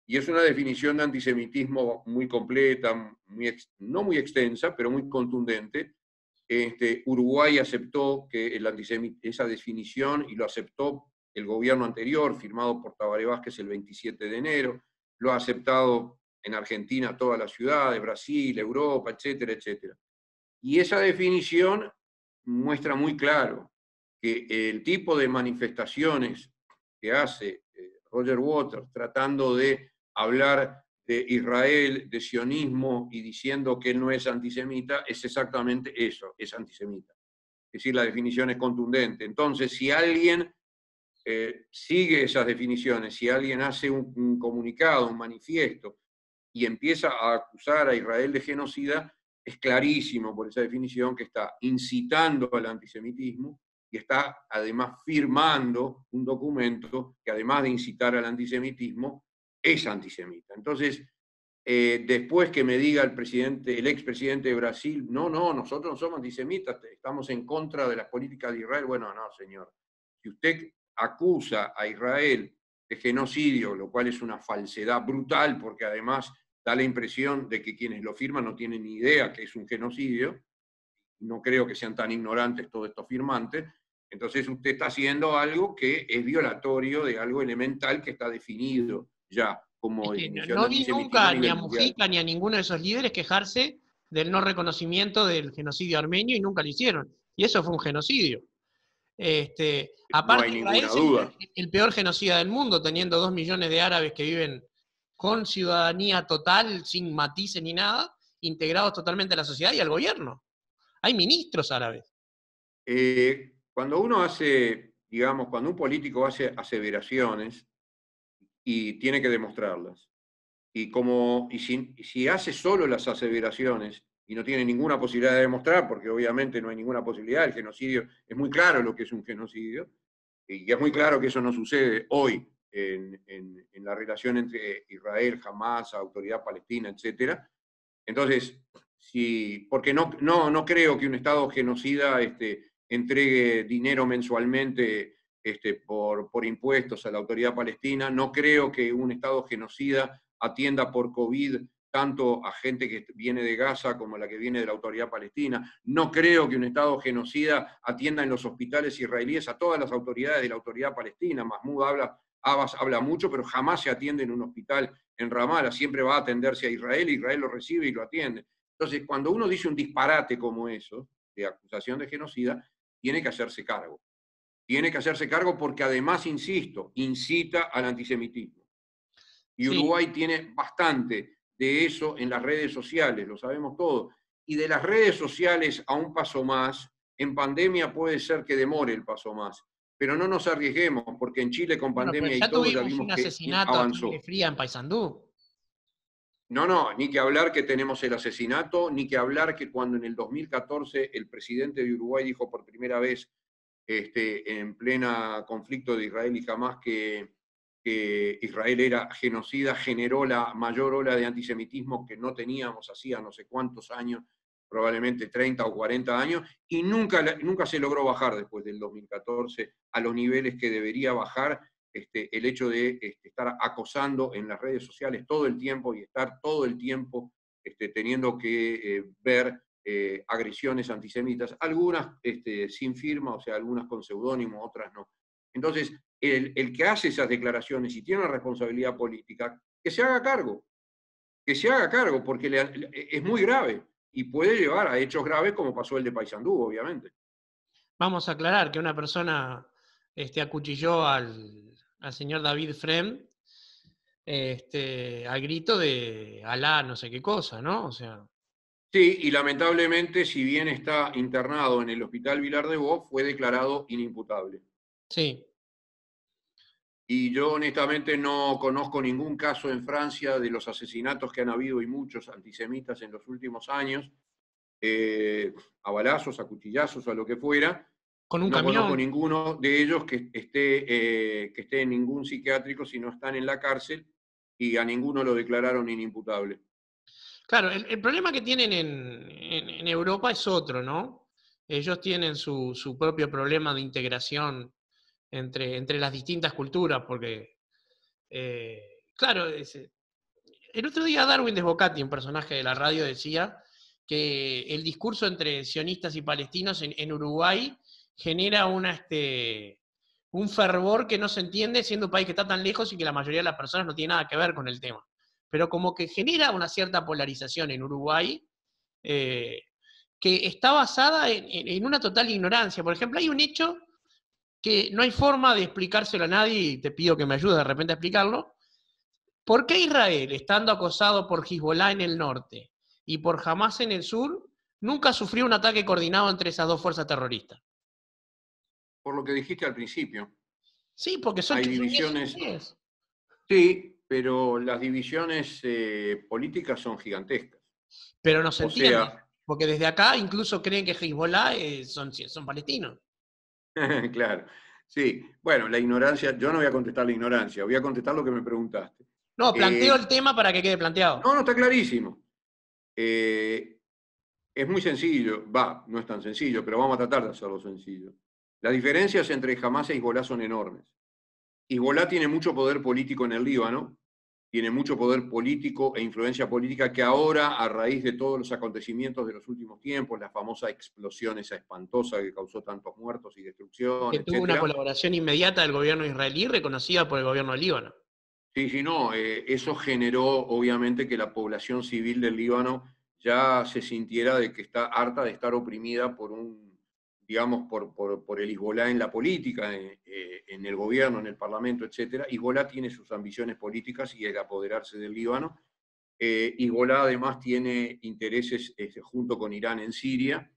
y es una definición de antisemitismo muy completa, no muy extensa, pero muy contundente. Uruguay aceptó que esa definición y lo aceptó el gobierno anterior, firmado por Tabaré Vázquez el 27 de enero, lo ha aceptado en Argentina todas las ciudades, Brasil, Europa, etcétera, etcétera. Y esa definición muestra muy claro que el tipo de manifestaciones que hace Roger Waters tratando de hablar de Israel, de sionismo y diciendo que él no es antisemita, es exactamente eso, es antisemita. Es decir, la definición es contundente. Entonces, si alguien sigue esas definiciones, si alguien hace un comunicado, un manifiesto, y empieza a acusar a Israel de genocida, es clarísimo por esa definición que está incitando al antisemitismo y está además firmando un documento que además de incitar al antisemitismo, es antisemita. Entonces, después que me diga el expresidente de Brasil, no, no, nosotros no somos antisemitas, estamos en contra de las políticas de Israel, bueno, no, señor. Si usted acusa a Israel de genocidio, lo cual es una falsedad brutal, porque además da la impresión de que quienes lo firman no tienen ni idea que es un genocidio. No creo que sean tan ignorantes todos estos firmantes. Entonces usted está haciendo algo que es violatorio de algo elemental que está definido ya Es como que definición de no vi antisemitismo a nunca ni a nivel mundial. Mujica ni a ninguno de esos líderes quejarse del no reconocimiento del genocidio armenio y nunca lo hicieron. Y eso fue un genocidio. No hay Aparte, Israel ninguna es duda. el peor genocida del mundo, teniendo 2 millones de árabes que viven con ciudadanía total, sin matices ni nada, integrados totalmente a la sociedad y al gobierno. Hay ministros árabes. Cuando uno hace, digamos, cuando un político hace aseveraciones y tiene que demostrarlas, y si hace solo las aseveraciones y no tiene ninguna posibilidad de demostrar, porque obviamente no hay ninguna posibilidad, el genocidio, es muy claro lo que es un genocidio, y es muy claro que eso no sucede hoy en la relación entre Israel, Hamas, Autoridad Palestina, etc. Entonces, porque no creo que un Estado genocida entregue dinero mensualmente por impuestos a la Autoridad Palestina, no creo que un Estado genocida atienda por COVID tanto a gente que viene de Gaza como la que viene de la Autoridad Palestina. No creo que un Estado genocida atienda en los hospitales israelíes a todas las autoridades de la Autoridad Palestina. Mahmoud Abbas habla mucho, pero jamás se atiende en un hospital en Ramallah. Siempre va a atenderse a Israel, Israel lo recibe y lo atiende. Entonces, cuando uno dice un disparate como eso, de acusación de genocida, tiene que hacerse cargo. Tiene que hacerse cargo porque además, insisto, incita al antisemitismo. Y Sí, Uruguay tiene bastante de eso en las redes sociales, lo sabemos todos. Y de las redes sociales a un paso más, en pandemia puede ser que demore el paso más, pero no nos arriesguemos, porque en Chile con bueno, pero pandemia y ya todo ya tuvimos un vimos que asesinato a sangre avanzó. fría en Paysandú. No, ni que hablar que tenemos el asesinato, ni que hablar que cuando en el 2014 el presidente de Uruguay dijo por primera vez, en plena conflicto de Israel y Hamas, que Israel era genocida, generó la mayor ola de antisemitismo que no teníamos hacía no sé cuántos años, probablemente 30 o 40 años, y nunca se logró bajar después del 2014 a los niveles que debería bajar el hecho de estar acosando en las redes sociales todo el tiempo y estar todo el tiempo teniendo que ver agresiones antisemitas, algunas sin firma, o sea, algunas con seudónimo, otras no. Entonces, el que hace esas declaraciones y tiene una responsabilidad política, que se haga cargo, porque es muy grave y puede llevar a hechos graves como pasó el de Paysandú, obviamente. Vamos a aclarar que una persona acuchilló al señor David Frem al grito de Alá no sé qué cosa, ¿no? O sea, Sí, y lamentablemente, si bien está internado en el Hospital Vilar de Bo, fue declarado inimputable. sí. Y yo honestamente no conozco ningún caso en Francia de los asesinatos que han habido y muchos antisemitas en los últimos años, a balazos, a cuchillazos, a lo que fuera. Con un No conozco camión. ninguno de ellos que esté en ningún psiquiátrico si no están en la cárcel, y a ninguno lo declararon inimputable. Claro, el problema que tienen en Europa es otro, ¿no? Ellos tienen su propio problema de integración entre las distintas culturas, porque, claro, el otro día Darwin Desbocati, un personaje de la radio, decía que el discurso entre sionistas y palestinos en Uruguay genera un fervor que no se entiende siendo un país que está tan lejos y que la mayoría de las personas no tiene nada que ver con el tema. Pero como que genera una cierta polarización en Uruguay que está basada en una total ignorancia. Por ejemplo, hay un hecho que no hay forma de explicárselo a nadie y te pido que me ayudes de repente a explicarlo. ¿Por qué Israel, estando acosado por Hezbollah en el norte y por Hamas en el sur, nunca sufrió un ataque coordinado entre esas dos fuerzas terroristas? Por lo que dijiste al principio, Sí, porque son hay chiquillos divisiones, iguales. sí, pero las divisiones políticas son gigantescas. Pero no se O entiende, sea, porque desde acá incluso creen que Hezbollah son palestinos. claro, sí. Bueno, la ignorancia, yo no voy a contestar la ignorancia, voy a contestar lo que me preguntaste. No, planteo el Eh, tema para que quede planteado. no, está clarísimo. Eh, es muy sencillo, no es tan sencillo, pero vamos a tratar de hacerlo sencillo. Las diferencias entre Hamas e Hezbollah son enormes. Hezbollah tiene mucho poder político en el Líbano, tiene mucho poder político e influencia política que ahora, a raíz de todos los acontecimientos de los últimos tiempos, la famosa explosión esa espantosa que causó tantos muertos y destrucción, Que tuvo una etcétera. colaboración inmediata del gobierno israelí reconocida por el gobierno del Líbano. Sí, sí, no, eso generó obviamente que la población civil del Líbano ya se sintiera de que está harta de estar oprimida por digamos, por el Hezbolá en la política, en el gobierno, en el parlamento, etcétera. Hezbolá tiene sus ambiciones políticas y el apoderarse del Líbano. Hezbolá además tiene intereses junto con Irán en Siria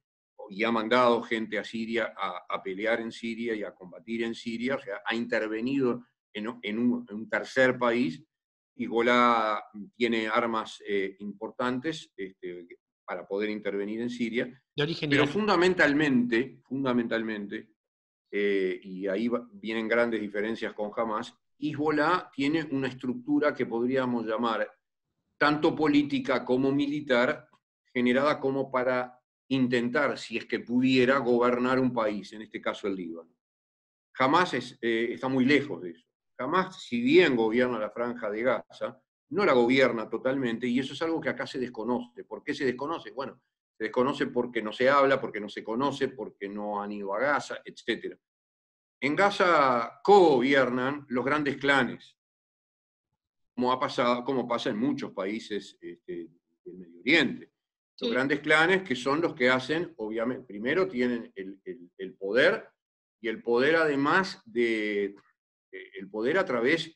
y ha mandado gente a Siria a pelear en Siria y a combatir en Siria, o sea, ha intervenido en un tercer país. Hezbolá tiene armas importantes para poder intervenir en Siria, De origen pero iraní. fundamentalmente, y ahí vienen grandes diferencias con Hamas, Hezbolá tiene una estructura que podríamos llamar tanto política como militar, generada como para intentar, si es que pudiera, gobernar un país, en este caso el Líbano. Jamás está muy lejos de eso. Jamás, si bien gobierna la Franja de Gaza, no la gobierna totalmente, y eso es algo que acá se desconoce. ¿Por qué se desconoce? Bueno, se desconoce porque no se habla, porque no se conoce, porque no han ido a Gaza, etc. En Gaza co-gobiernan los grandes clanes, como pasa en muchos países del Medio Oriente. Los Sí. grandes clanes que son los que hacen, obviamente, primero tienen el poder, y el poder además el poder a través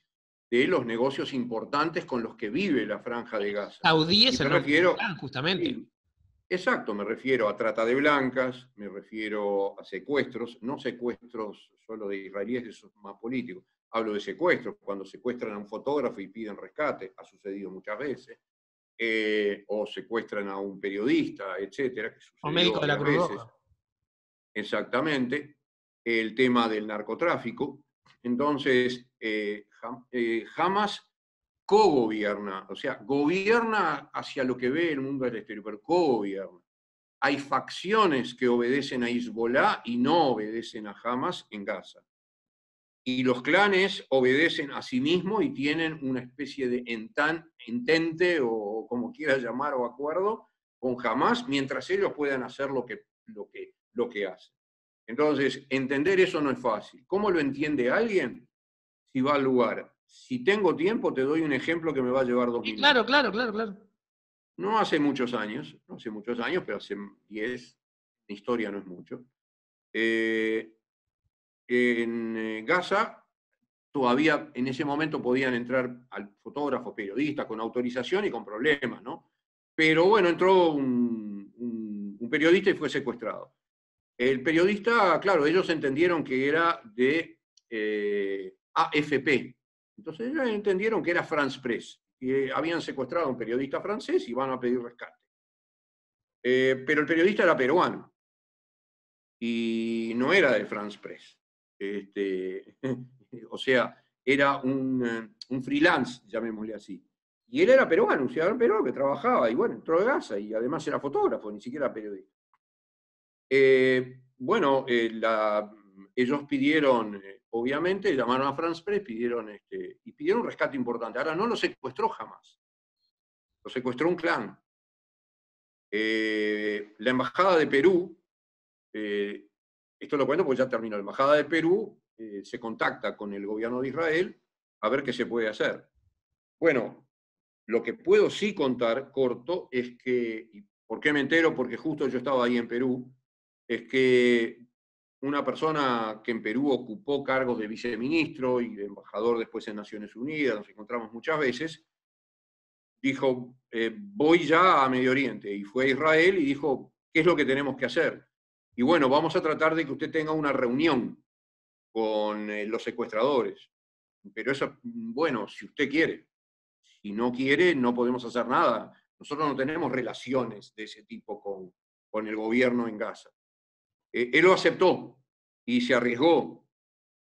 de los negocios importantes con los que vive la Franja de Gaza. Saudí Y es me el nombre del refiero, clan, justamente. sí, exacto, me refiero a trata de blancas, me refiero a secuestros, no secuestros solo de israelíes, eso es más político. Hablo de secuestros, cuando secuestran a un fotógrafo y piden rescate, ha sucedido muchas veces, o secuestran a un periodista, etcétera, que O sucedió médico de la varias Cruz veces. Roja. Exactamente. El tema del narcotráfico. Entonces, Hamas co-gobierna, o sea, gobierna hacia lo que ve el mundo del exterior, pero co-gobierna. Hay facciones que obedecen a Hezbolá y no obedecen a Hamas en Gaza. Y los clanes obedecen a sí mismos y tienen una especie de entente, o como quieras llamar, o acuerdo con Hamas, mientras ellos puedan hacer lo que hacen. Entonces, entender eso no es fácil. ¿Cómo lo entiende alguien? Si va al lugar. Si tengo tiempo, te doy un ejemplo que me va a llevar dos Sí, minutos. claro, claro, claro, claro. No hace muchos años, pero hace 10, la historia no es mucho. En Gaza todavía en ese momento podían entrar al fotógrafos, periodistas, con autorización y con problemas, ¿no? Pero bueno, entró un periodista y fue secuestrado. El periodista, claro, ellos entendieron que era de AFP. Entonces ellos entendieron que era France Press. Y habían secuestrado a un periodista francés y van a pedir rescate. Pero el periodista era peruano y no era de France Press. O sea, era un freelance, llamémosle así. Y él era peruano, un ciudadano peruano que trabajaba, y bueno, entró de Gaza, y además era fotógrafo, ni siquiera periodista. Bueno, ellos pidieron, obviamente, llamaron a France Press, y pidieron un rescate importante. Ahora no lo secuestró jamás, lo secuestró un clan. La embajada de Perú, esto lo cuento porque ya terminó, la embajada de Perú se contacta con el gobierno de Israel a ver qué se puede hacer. Bueno, lo que puedo sí contar, corto, es que, y ¿por qué me entero? Porque justo yo estaba ahí en Perú, es que una persona que en Perú ocupó cargos de viceministro y de embajador después en Naciones Unidas, nos encontramos muchas veces, dijo, voy ya a Medio Oriente, y fue a Israel y dijo, ¿qué es lo que tenemos que hacer? Y bueno, vamos a tratar de que usted tenga una reunión con los secuestradores. Pero eso, bueno, si usted quiere. Si no quiere, no podemos hacer nada. Nosotros no tenemos relaciones de ese tipo con el gobierno en Gaza. Él lo aceptó y se arriesgó.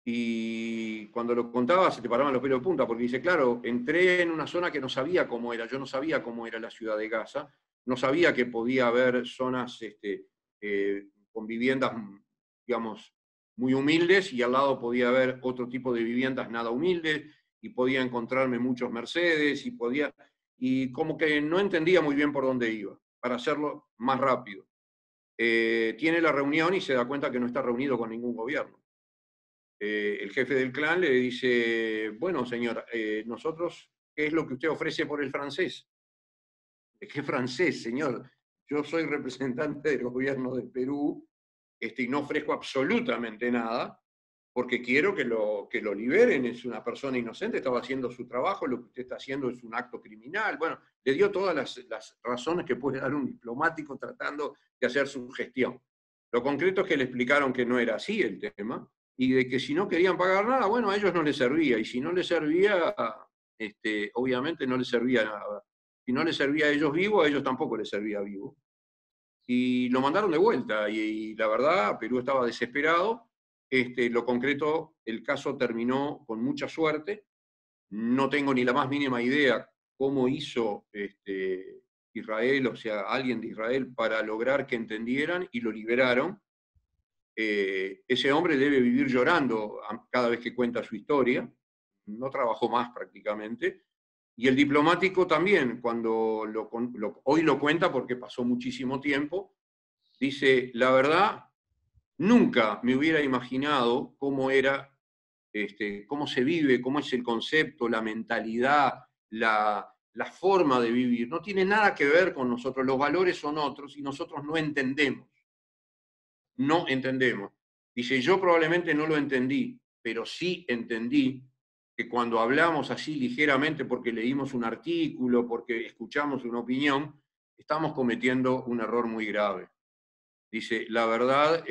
Y cuando lo contaba se te paraban los pelos de punta, porque dice, claro, entré en una zona que no sabía cómo era, yo no sabía cómo era la ciudad de Gaza, no sabía que podía haber zonas con viviendas, digamos, muy humildes, y al lado podía haber otro tipo de viviendas nada humildes, y podía encontrarme muchos Mercedes, y como que no entendía muy bien por dónde iba, para hacerlo más rápido. Tiene la reunión y se da cuenta que no está reunido con ningún gobierno. El jefe del clan le dice, bueno, señor, nosotros, ¿qué es lo que usted ofrece por el francés? ¿Qué francés, señor? Yo soy representante del gobierno del Perú, y no ofrezco absolutamente nada, porque quiero que lo liberen, es una persona inocente, estaba haciendo su trabajo, lo que usted está haciendo es un acto criminal. Bueno, le dio todas las razones que puede dar un diplomático tratando de hacer su gestión. Lo concreto es que le explicaron que no era así el tema, y de que si no querían pagar nada, bueno, a ellos no les servía, y si no les servía, obviamente no les servía nada. Si no les servía a ellos vivo, a ellos tampoco les servía vivo. Y lo mandaron de vuelta, y la verdad, Perú estaba desesperado. Lo concreto, el caso terminó con mucha suerte. No tengo ni la más mínima idea cómo hizo Israel, o sea, alguien de Israel, para lograr que entendieran y lo liberaron. Ese hombre debe vivir llorando cada vez que cuenta su historia. No trabajó más prácticamente. Y el diplomático también, cuando hoy lo cuenta porque pasó muchísimo tiempo, dice, la verdad, nunca me hubiera imaginado cómo era, cómo se vive, cómo es el concepto, la mentalidad, la forma de vivir. No tiene nada que ver con nosotros, los valores son otros y nosotros no entendemos. No entendemos. Dice, yo probablemente no lo entendí, pero sí entendí que cuando hablamos así ligeramente porque leímos un artículo, porque escuchamos una opinión, estamos cometiendo un error muy grave. Dice, la verdad,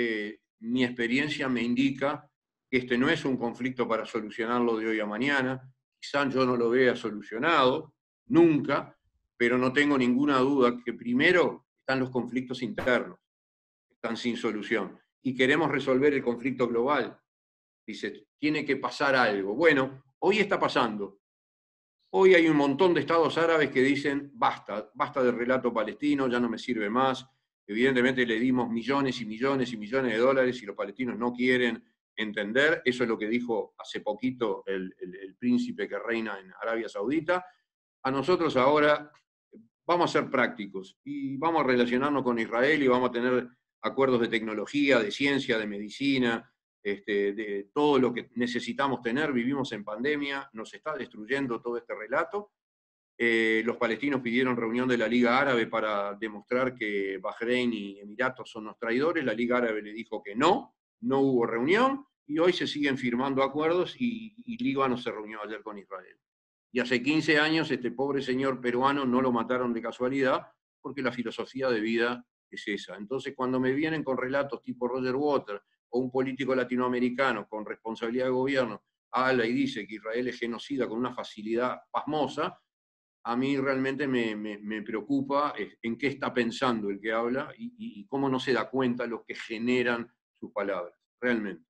mi experiencia me indica que este no es un conflicto para solucionarlo de hoy a mañana, quizás yo no lo vea solucionado, nunca, pero no tengo ninguna duda que primero están los conflictos internos, están sin solución, y queremos resolver el conflicto global. Dice, tiene que pasar algo. Bueno, hoy está pasando. Hoy hay un montón de estados árabes que dicen, basta, basta del relato palestino, ya no me sirve más. Evidentemente le dimos millones y millones y millones de dólares y los palestinos no quieren entender. Eso es lo que dijo hace poquito el príncipe que reina en Arabia Saudita. A nosotros ahora vamos a ser prácticos y vamos a relacionarnos con Israel y vamos a tener acuerdos de tecnología, de ciencia, de medicina, de todo lo que necesitamos tener. Vivimos en pandemia, nos está destruyendo todo este relato. Los palestinos pidieron reunión de la Liga Árabe para demostrar que Bahrein y Emiratos son los traidores. La Liga Árabe le dijo que no hubo reunión, y hoy se siguen firmando acuerdos, y Líbano se reunió ayer con Israel. Y hace 15 años este pobre señor peruano no lo mataron de casualidad, porque la filosofía de vida es esa. Entonces, cuando me vienen con relatos tipo Roger Waters o un político latinoamericano con responsabilidad de gobierno habla y dice que Israel es genocida con una facilidad pasmosa, a mí realmente me preocupa en qué está pensando el que habla y cómo no se da cuenta lo que generan sus palabras, realmente.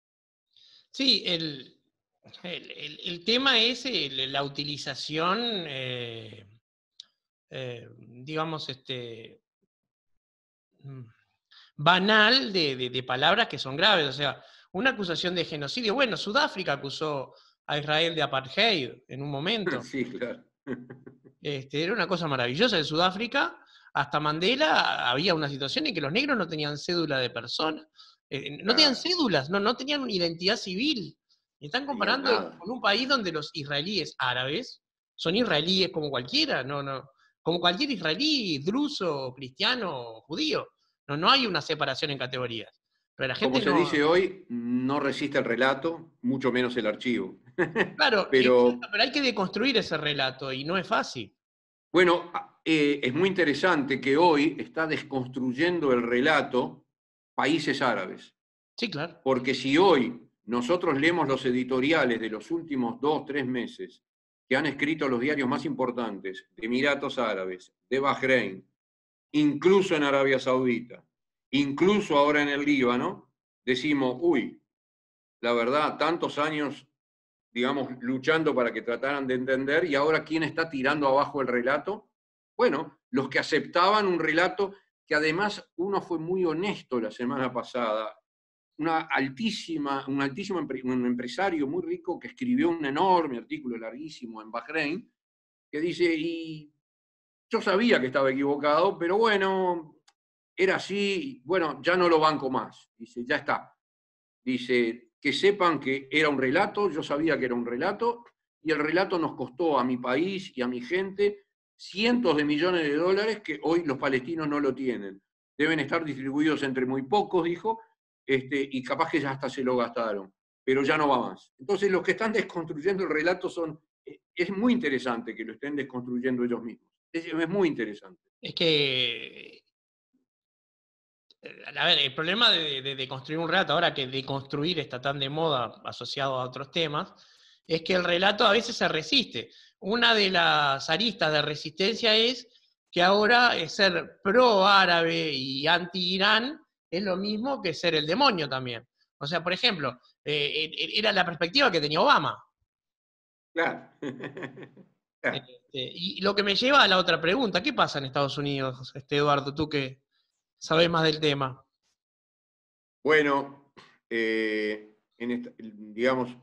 Sí, el tema es la utilización, digamos, mm, banal de palabras que son graves. O sea, una acusación de genocidio. Bueno, Sudáfrica acusó a Israel de apartheid en un momento. Sí, claro. Era una cosa maravillosa. En Sudáfrica, hasta Mandela, había una situación en que los negros no tenían cédula de persona. No tenían cédulas, no tenían una identidad civil. Y están comparando con un país donde los israelíes árabes son israelíes como cualquiera, como cualquier israelí, druso, cristiano, judío. No hay una separación en categorías. Pero la gente Como se dice hoy, no resiste el relato, mucho menos el archivo. Claro, pero hay que deconstruir ese relato y no es fácil. bueno, es muy interesante que hoy está desconstruyendo el relato países árabes. Sí, claro. Porque si hoy nosotros leemos los editoriales de los últimos 2, 3 meses que han escrito los diarios más importantes de Emiratos Árabes, de Bahrein, incluso en Arabia Saudita, incluso ahora en el Líbano, decimos, uy, la verdad, tantos años, digamos, luchando para que trataran de entender, y ahora ¿quién está tirando abajo el relato? Bueno, los que aceptaban un relato que además uno fue muy honesto la semana pasada. un empresario muy rico que escribió un enorme artículo larguísimo en Bahrein, que dice, y yo sabía que estaba equivocado, pero bueno, era así, bueno, ya no lo banco más. Dice, ya está. Dice, que sepan que era un relato, yo sabía que era un relato, y el relato nos costó a mi país y a mi gente cientos de millones de dólares que hoy los palestinos no lo tienen. Deben estar distribuidos entre muy pocos, dijo, y capaz que ya hasta se lo gastaron, pero ya no va más. Entonces los que están desconstruyendo el relato es muy interesante que lo estén desconstruyendo ellos mismos. Es muy interesante. Es que, a ver, el problema de construir un relato, ahora que deconstruir está tan de moda asociado a otros temas, es que el relato a veces se resiste. Una de las aristas de resistencia es que ahora ser pro-árabe y anti-Irán es lo mismo que ser el demonio también. O sea, por ejemplo, era la perspectiva que tenía Obama. Claro. Y lo que me lleva a la otra pregunta, ¿qué pasa en Estados Unidos, Eduardo, tú que sabes más del tema? Bueno, digamos,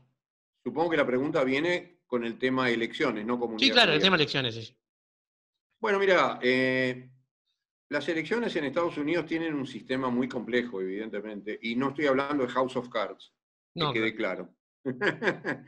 supongo que la pregunta viene con el tema de elecciones, no Sí, comunidad claro, el tema judía. elecciones, sí. Bueno, mira, las elecciones en Estados Unidos tienen un sistema muy complejo, evidentemente, y no estoy hablando de House of Cards, que No, quede claro. claro.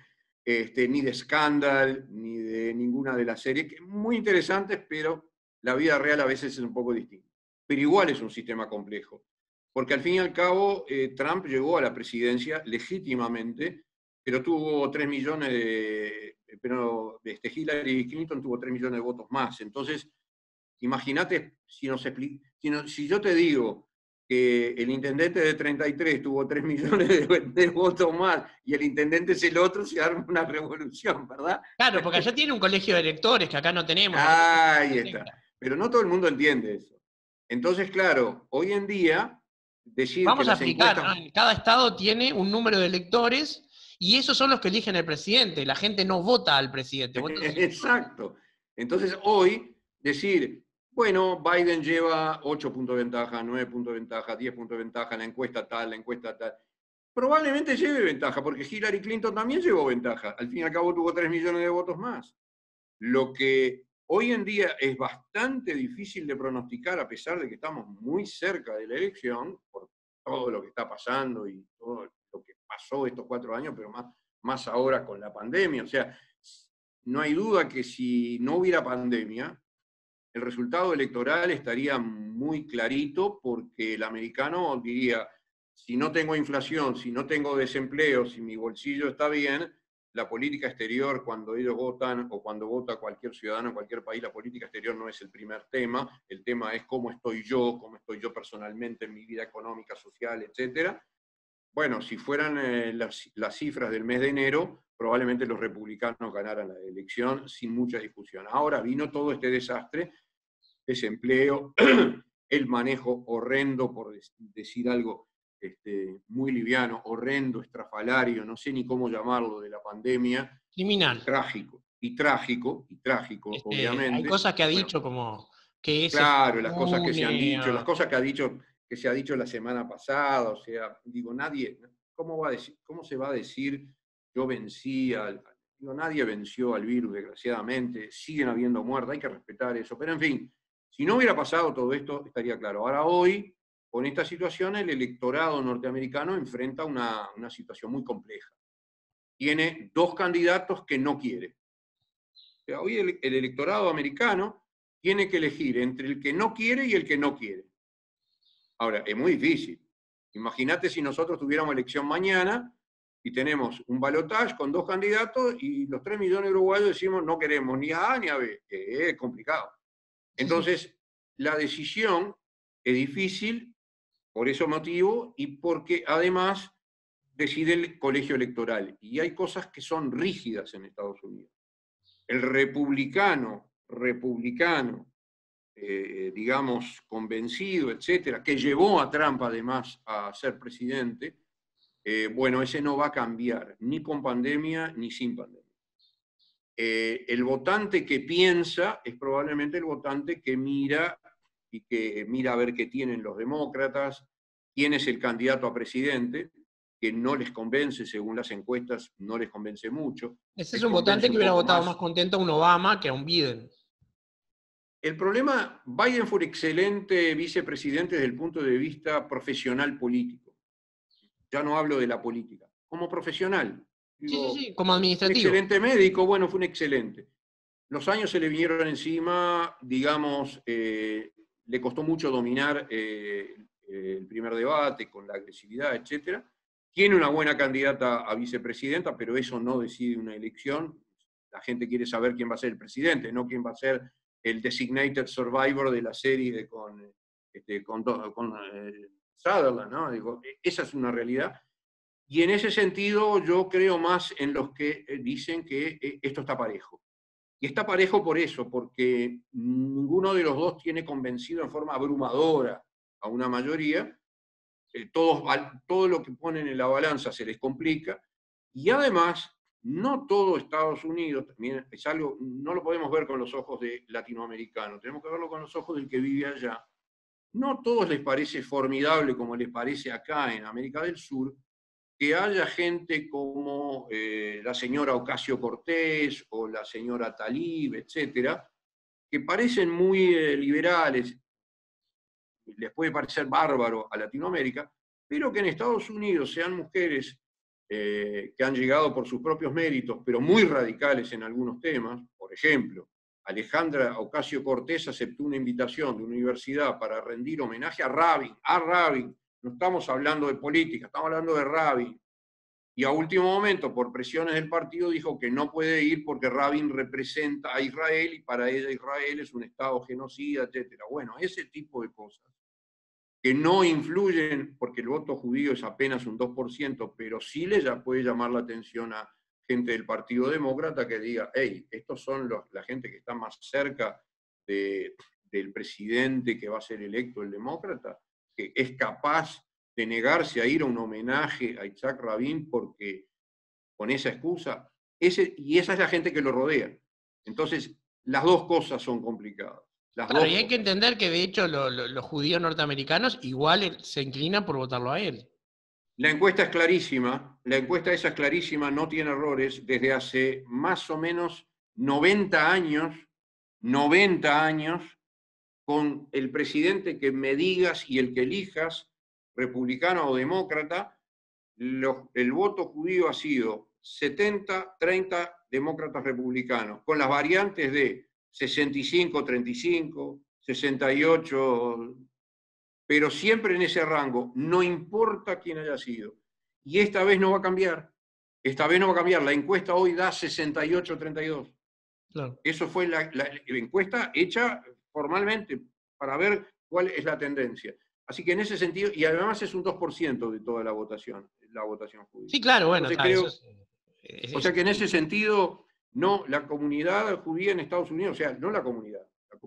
Ni de Scandal, ni de ninguna de las series, que muy interesantes, pero la vida real a veces es un poco distinta. Pero igual es un sistema complejo, porque al fin y al cabo Trump llegó a la presidencia legítimamente, pero tuvo 3 millones pero Hillary Clinton tuvo 3 millones de votos más. Entonces, imagínate si yo te digo que el intendente de 33 tuvo 3 millones de votos más y el intendente es el otro, se arma una revolución, ¿verdad? Claro, porque allá tiene un colegio de electores que acá no tenemos. Ahí está. Pero no todo el mundo entiende eso. Entonces, claro, hoy en día, decir que Vamos a las explicar, encuestas... ¿no? Cada estado tiene un número de electores y esos son los que eligen el presidente. La gente no vota al presidente, vota a los electores. Exacto. Entonces, hoy, decir, bueno, Biden lleva 8 puntos de ventaja, 9 puntos de ventaja, 10 puntos de ventaja, la encuesta tal, probablemente lleve ventaja, porque Hillary Clinton también llevó ventaja. Al fin y al cabo tuvo 3 millones de votos más. Lo que hoy en día es bastante difícil de pronosticar, a pesar de que estamos muy cerca de la elección, por todo lo que está pasando y todo lo que pasó estos 4 años, pero más ahora con la pandemia. O sea, no hay duda que si no hubiera pandemia, el resultado electoral estaría muy clarito, porque el americano diría, si no tengo inflación, si no tengo desempleo, si mi bolsillo está bien, la política exterior, cuando ellos votan o cuando vota cualquier ciudadano en cualquier país, la política exterior no es el primer tema. El tema es cómo estoy yo personalmente en mi vida económica, social, etcétera. Bueno, si fueran las cifras del mes de enero, probablemente los republicanos ganaran la elección sin mucha discusión. Ahora vino todo este desastre, desempleo, el manejo horrendo, por decir algo muy liviano, horrendo, estrafalario, no sé ni cómo llamarlo, de la pandemia, Criminal. trágico, Hay obviamente. cosas que ha Bueno, dicho como que es claro, las cosas que se han impune. dicho, las cosas que se ha dicho la semana pasada, o sea, digo, cómo se va a decir yo vencí digo, nadie venció al virus, desgraciadamente, siguen habiendo muertes, hay que respetar eso, pero en fin, si no hubiera pasado todo esto, estaría claro. Ahora hoy, con esta situación, el electorado norteamericano enfrenta una situación muy compleja. Tiene 2 candidatos que no quiere. O sea, hoy el electorado americano tiene que elegir entre el que no quiere y el que no quiere. Ahora, es muy difícil. Imagínate si nosotros tuviéramos elección mañana y tenemos un balotaje con 2 candidatos y los 3 millones de uruguayos decimos no queremos ni a A ni a B. Es complicado. Entonces, la decisión es difícil por ese motivo y porque además decide el colegio electoral. Y hay cosas que son rígidas en Estados Unidos. El republicano, digamos, convencido, etcétera, que llevó a Trump además a ser presidente, bueno, ese no va a cambiar, ni con pandemia ni sin pandemia. El votante que piensa es probablemente el votante que mira y que mira a ver qué tienen los demócratas, quién es el candidato a presidente, que no les convence, según las encuestas, no les convence mucho. Ese es Les un votante convence que un hubiera poco votado más. más contento a un Obama que a un Biden. El problema, Biden fue un excelente vicepresidente desde el punto de vista profesional político. Ya no hablo de la política. Como profesional, Sí, sí, digo, sí, como un administrativo. excelente médico, bueno, fue un excelente. Los años se le vinieron encima, digamos, le costó mucho dominar el primer debate con la agresividad, etc. Tiene una buena candidata a vicepresidenta, pero eso no decide una elección. La gente quiere saber quién va a ser el presidente, no quién va a ser el designated survivor de la serie con Sutherland, ¿no? Digo, esa es una realidad. Y en ese sentido yo creo más en los que dicen que esto está parejo. Y está parejo por eso, porque ninguno de los dos tiene convencido en forma abrumadora a una mayoría. Todo lo que ponen en la balanza se les complica. Y además, no todo Estados Unidos, también es algo, no lo podemos ver con los ojos de latinoamericanos, tenemos que verlo con los ojos del que vive allá. No a todos les parece formidable como les parece acá en América del Sur, que haya gente como la señora Ocasio-Cortez o la señora Tlaib, etcétera, que parecen muy liberales, les puede parecer bárbaro a Latinoamérica, pero que en Estados Unidos sean mujeres que han llegado por sus propios méritos, pero muy radicales en algunos temas. Por ejemplo, Alejandra Ocasio-Cortez aceptó una invitación de una universidad para rendir homenaje a Rabin. No estamos hablando de política, estamos hablando de Rabin. Y a último momento, por presiones del partido, dijo que no puede ir porque Rabin representa a Israel y para ella Israel es un estado genocida, etc. Bueno, ese tipo de cosas que no influyen, porque el voto judío es apenas un 2%, pero sí ya puede llamar la atención a gente del Partido Demócrata que diga, hey, estos son la gente que está más cerca del presidente que va a ser electo el demócrata, que es capaz de negarse a ir a un homenaje a Isaac Rabin porque con esa excusa, y esa es la gente que lo rodea. Entonces, las dos cosas son complicadas. Las Claro, dos y hay que cosas. entender que de hecho los judíos norteamericanos igual se inclinan por votarlo a él. La encuesta es clarísima, la encuesta esa es clarísima, no tiene errores, desde hace más o menos 90 años, con el presidente que me digas y el que elijas, republicano o demócrata, el voto judío ha sido 70-30 demócratas republicanos, con las variantes de 65-35, 68, pero siempre en ese rango, no importa quién haya sido. Y esta vez no va a cambiar. Esta vez no va a cambiar. La encuesta hoy da 68-32. Claro. Eso fue la encuesta hecha formalmente para ver cuál es la tendencia. Así que en ese sentido, y además es un 2% de toda la votación judía. Sí, claro, bueno, Entonces eso creo, es, o es sea que en así. ese sentido, no, la comunidad judía en Estados Unidos, o sea, no la comunidad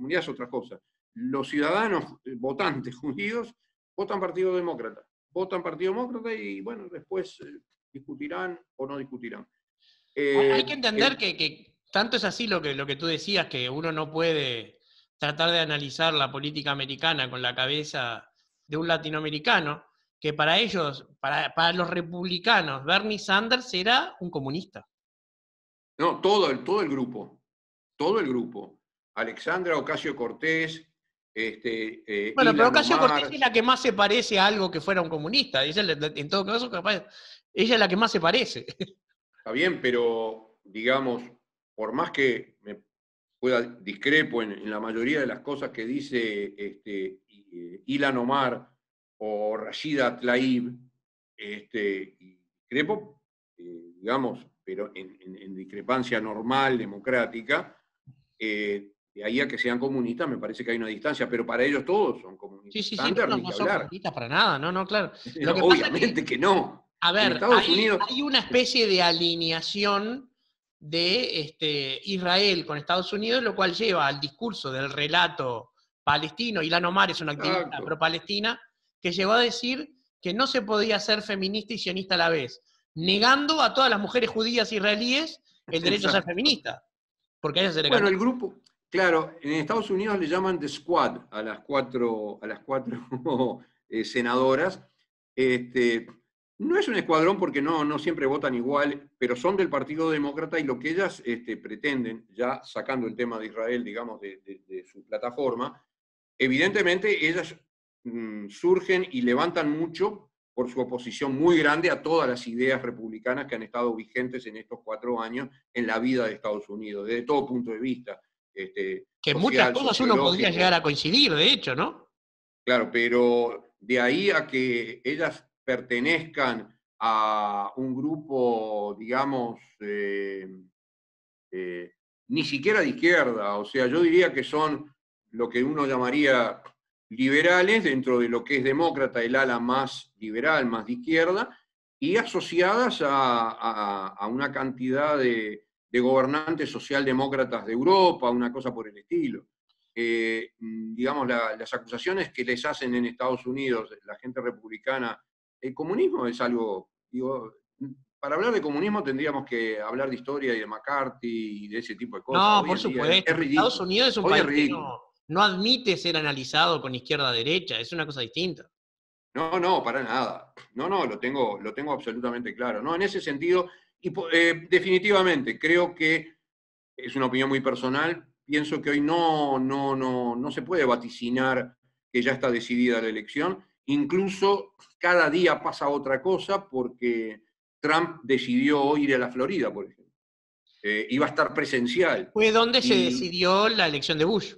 es otra cosa. Los ciudadanos votantes judíos votan Partido Demócrata y bueno, después discutirán o no discutirán. Hay que Eh, entender el, que tanto es así lo que tú decías, que uno no puede tratar de analizar la política americana con la cabeza de un latinoamericano, que para ellos, para los republicanos, Bernie Sanders era un comunista. no, todo el grupo. Alexandra Ocasio-Cortez, Bueno, pero Ilhan Ocasio-Cortez Omar, es la que más se parece a algo que fuera un comunista. Ella, en todo caso, capaz, ella es la que más se parece. está bien, pero digamos, por más que me discrepo en la mayoría de las cosas que dice Ilhan Omar o Rashida Tlaib, y discrepo, digamos, pero en discrepancia normal, democrática, de ahí a que sean comunistas me parece que hay una distancia, pero para ellos todos son Sí, comunistas. sí, sí, no, Sanders no, ni no que son hablar. comunistas para nada, no, no, claro. Lo que pasa es que, Obviamente que no. a En ver, Estados Unidos, hay una especie de alineación de Israel con Estados Unidos, lo cual lleva al discurso del relato palestino. Ilhan Omar es una activista exacto. pro-palestina que llegó a decir que no se podía ser feminista y sionista a la vez, negando a todas las mujeres judías israelíes el derecho a ser Exacto. feminista, porque a ella se le Bueno, cantó. el grupo, claro, en Estados Unidos le llaman The Squad a las cuatro senadoras. No es un escuadrón porque no siempre votan igual, pero son del Partido Demócrata y lo que ellas pretenden, ya sacando el tema de Israel, digamos, de su plataforma, evidentemente ellas surgen y levantan mucho por su oposición muy grande a todas las ideas republicanas que han estado vigentes en estos 4 años en la vida de Estados Unidos, desde todo punto de vista, Que en muchas social, cosas uno podría llegar sociológico. a coincidir, de hecho, ¿no? Claro, pero de ahí a que ellas pertenezcan a un grupo, digamos, eh, ni siquiera de izquierda, o sea, yo diría que son lo que uno llamaría liberales dentro de lo que es demócrata, el ala más liberal, más de izquierda, y asociadas a una cantidad de gobernantes socialdemócratas de Europa, una cosa por el estilo. Digamos, las acusaciones que les hacen en Estados Unidos la gente republicana, el comunismo es algo, digo, para hablar de comunismo tendríamos que hablar de historia y de McCarthy y de ese tipo de cosas. No, Hoy por en día es supuesto, pero Estados ridículo. Unidos es un Hoy es país que ridículo. no admite ser analizado con izquierda-derecha, es una cosa distinta. No, para nada. No, lo tengo absolutamente claro. No, en ese sentido, y definitivamente creo que es una opinión muy personal. Pienso que hoy no se puede vaticinar que ya está decidida la elección. Incluso cada día pasa otra cosa porque Trump decidió hoy ir a la Florida, por ejemplo. Iba a estar presencial. Fue donde se Y decidió la elección de Bush.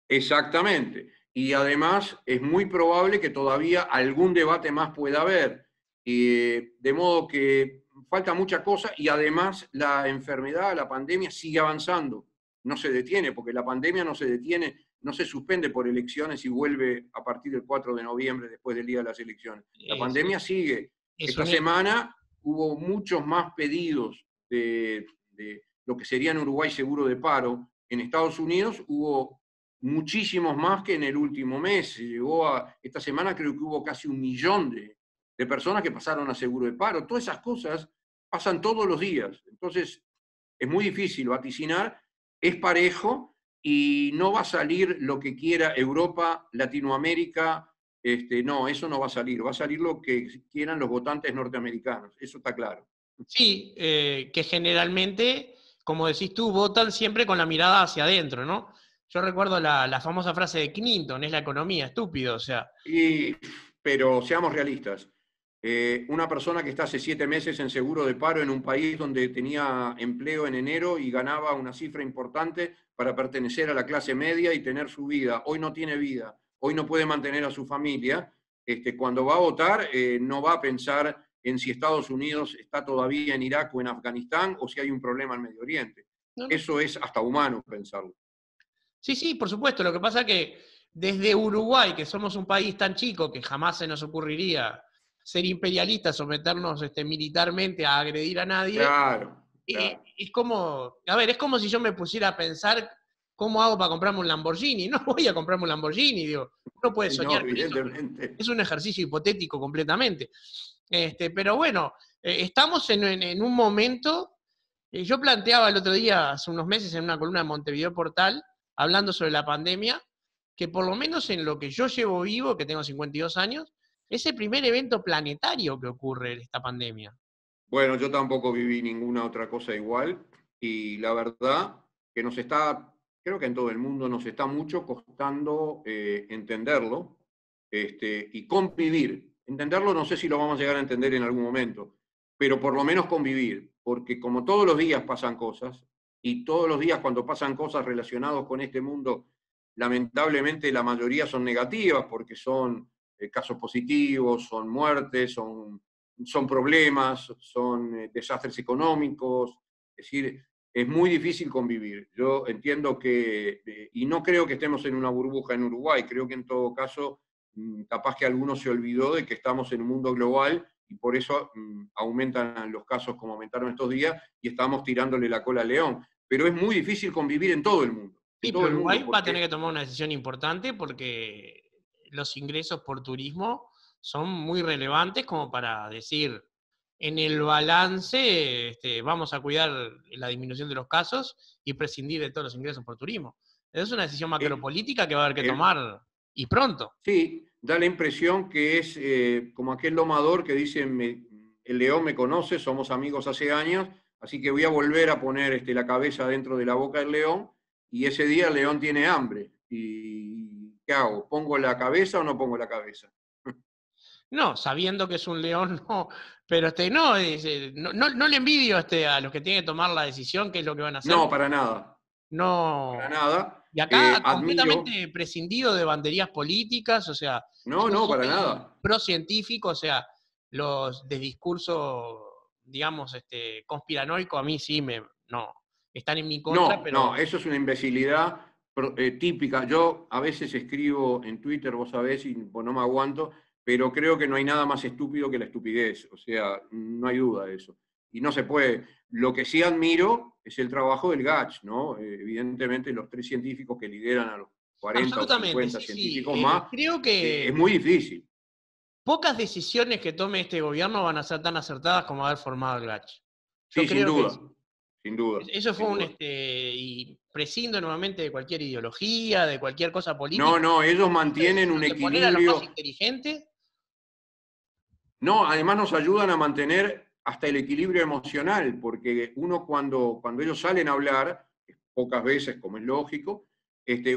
exactamente. Y además es muy probable que todavía algún debate más pueda haber. De modo que falta mucha cosa y además la enfermedad, la pandemia sigue avanzando. No se detiene, porque la pandemia no se detiene, no se suspende por elecciones y vuelve a partir del 4 de noviembre, después del día de las elecciones. La Es, pandemia sigue. es Esta un hecho. semana hubo muchos más pedidos de lo que sería en Uruguay seguro de paro. En Estados Unidos hubo muchísimos más que en el último mes. Esta semana creo que hubo casi 1 millón de personas que pasaron a seguro de paro. Todas esas cosas pasan todos los días. Entonces, es muy difícil vaticinar, es parejo y no va a salir lo que quiera Europa, Latinoamérica. No, eso no va a salir lo que quieran los votantes norteamericanos, eso está claro. Sí, que generalmente, como decís tú, votan siempre con la mirada hacia adentro, ¿no? Yo recuerdo la famosa frase de Clinton, es la economía, estúpido, o sea, Pero seamos realistas. Una persona que está hace 7 meses en seguro de paro en un país donde tenía empleo en enero y ganaba una cifra importante para pertenecer a la clase media y tener su vida, hoy no tiene vida, hoy no puede mantener a su familia, cuando va a votar no va a pensar en si Estados Unidos está todavía en Irak o en Afganistán o si hay un problema en Medio Oriente. no, no. Eso es hasta humano pensarlo. Sí, sí, por supuesto, lo que pasa es que desde Uruguay, que somos un país tan chico que jamás se nos ocurriría ser imperialistas, someternos militarmente a agredir a nadie, Claro, claro. es como, a ver, es como si yo me pusiera a pensar cómo hago para comprarme un Lamborghini. No voy a comprarme un Lamborghini, digo, uno puede Y no, soñar con eso, pero evidentemente. es un ejercicio hipotético completamente. Pero bueno, estamos en un momento, yo planteaba el otro día, hace unos meses, en una columna de Montevideo Portal, hablando sobre la pandemia, que por lo menos en lo que yo llevo vivo, que tengo 52 años, es el primer evento planetario que ocurre en esta pandemia. Bueno, yo tampoco viví ninguna otra cosa igual y la verdad que creo que en todo el mundo nos está mucho costando entenderlo y convivir. Entenderlo no sé si lo vamos a llegar a entender en algún momento, pero por lo menos convivir, porque como todos los días pasan cosas y todos los días cuando pasan cosas relacionadas con este mundo, lamentablemente la mayoría son negativas porque son casos positivos, son muertes, son problemas, son desastres económicos, es decir, es muy difícil convivir. Yo entiendo que, y no creo que estemos en una burbuja en Uruguay, creo que en todo caso, capaz que alguno se olvidó de que estamos en un mundo global y por eso aumentan los casos como aumentaron estos días y estamos tirándole la cola al león. Pero es muy difícil convivir en Sí, todo pero el mundo, Uruguay va a tener porque que tomar una decisión importante porque los ingresos por turismo son muy relevantes como para decir, en el balance vamos a cuidar la disminución de los casos y prescindir de todos los ingresos por turismo. Es una decisión eh, macropolítica que va a haber que el, tomar y pronto. sí, da la impresión que es como aquel domador que dice, el león me conoce, somos amigos hace años, así que voy a volver a poner la cabeza dentro de la boca del león, y ese día el león tiene hambre. ¿Y qué hago? ¿Pongo la cabeza o no pongo la cabeza? No, sabiendo que es un león, no. Pero no, no le envidio a los que tienen que tomar la decisión, qué es lo que van a hacer. No, para nada. No. Para nada. Y acá Admiro. completamente prescindido de banderías políticas, o sea, No, yo no, para soy nada. pro-científico, o sea, los de discurso, digamos, conspiranoico, a mí sí no, están en mi contra, No, pero no, eso es una imbecilidad típica. Yo a veces escribo en Twitter, vos sabés, y pues, no me aguanto, pero creo que no hay nada más estúpido que la estupidez. O sea, no hay duda de eso. Y no se puede. Lo que sí admiro es el trabajo del GACH, ¿no? Evidentemente, los 3 científicos que lideran a los 40 o absolutamente, 50 sí, sí. científicos más, Creo es que muy difícil. pocas decisiones que tome este gobierno van a ser tan acertadas como haber formado el GACH. Yo Sí, sin creo que duda, sin duda, eso fue sin duda. y prescindo nuevamente de cualquier ideología, de cualquier cosa No, política. no, ellos Una mantienen un decisión de poner a los más equilibrio. inteligentes. No, además nos ayudan a mantener hasta el equilibrio emocional, porque uno cuando ellos salen a hablar, pocas veces, como es lógico,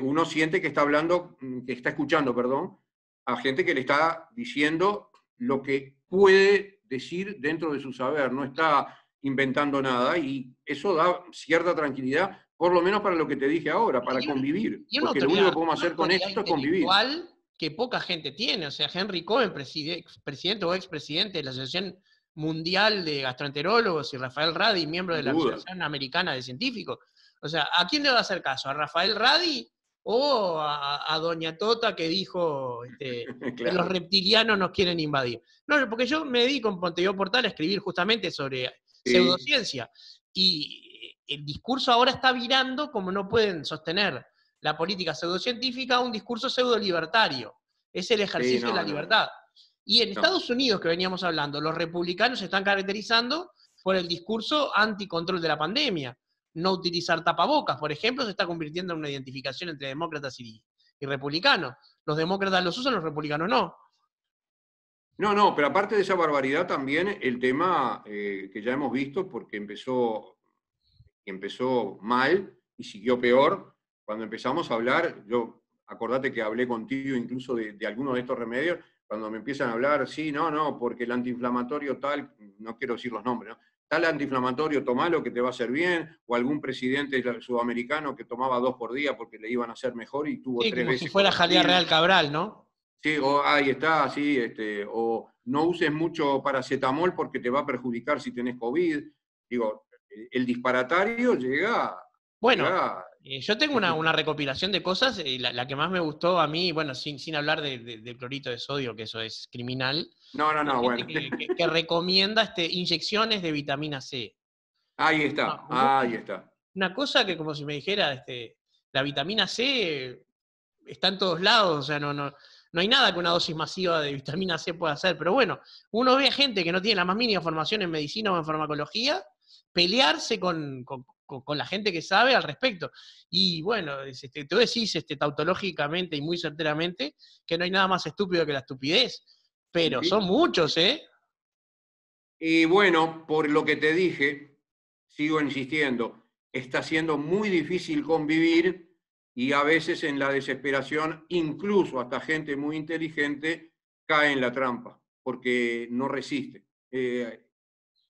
uno siente que está hablando, que está escuchando, perdón, a gente que le está diciendo lo que puede decir dentro de su saber, no está inventando nada, y eso da cierta tranquilidad, por lo menos para lo que te dije ahora, para Y, convivir, porque lo único que podemos una hacer con autoridad esto es convivir. intelectual que poca gente tiene. O sea, Henry Cohen, presidente o expresidente de la Asociación Mundial de Gastroenterólogos, y Rafael Radi, miembro de Sin la duda. Asociación Americana de Científicos. O sea, ¿a quién le va a hacer caso? ¿A Rafael Radi o a Doña Tota, que dijo que los Claro. reptilianos nos quieren invadir? No, porque yo me dedico en Montevideo Portal a escribir justamente sobre Sí, pseudociencia. Y el discurso ahora está virando como no pueden sostener la política pseudocientífica a un discurso pseudo-libertario. Es el sí, ejercicio de la no, no, libertad. Y en no. Estados Unidos, que veníamos hablando, los republicanos se están caracterizando por el discurso anticontrol de la pandemia. No utilizar tapabocas, por ejemplo, se está convirtiendo en una identificación entre demócratas y republicanos. Los demócratas los usan, los republicanos no. No, no, pero aparte de esa barbaridad también el tema que ya hemos visto, porque empezó mal y siguió peor, cuando empezamos a hablar, acordate que hablé contigo incluso de algunos de estos remedios, cuando me empiezan a hablar, sí, no, no, porque el antiinflamatorio tal, no quiero decir los nombres, ¿no? Tal antiinflamatorio, tomalo que te va a hacer bien, o algún presidente sudamericano que tomaba 2 por día porque le iban a hacer mejor y tuvo Sí, 3 como si veces fuera Jalía coronavirus. Real Cabral, ¿no? Sí, o ahí está, sí, o no uses mucho paracetamol porque te va a perjudicar si tenés COVID. Digo, el disparatario Bueno, llega. yo tengo una recopilación de cosas, la que más me gustó a mí, bueno, sin hablar de clorito de sodio, que eso es criminal, No, no, hay no, gente bueno. que recomienda inyecciones de vitamina C. Ahí No, está, ahí está. una cosa que como si me dijera, la vitamina C está en todos lados, o sea, no hay nada que una dosis masiva de vitamina C pueda hacer, pero bueno, uno ve a gente que no tiene la más mínima formación en medicina o en farmacología pelearse con la gente que sabe al respecto. Y bueno, tú decís tautológicamente y muy certeramente que no hay nada más estúpido que la estupidez, pero son Sí. muchos, ¿eh? Y bueno, por lo que te dije, sigo insistiendo, está siendo muy difícil convivir y a veces en la desesperación, incluso hasta gente muy inteligente cae en la trampa, porque no resiste.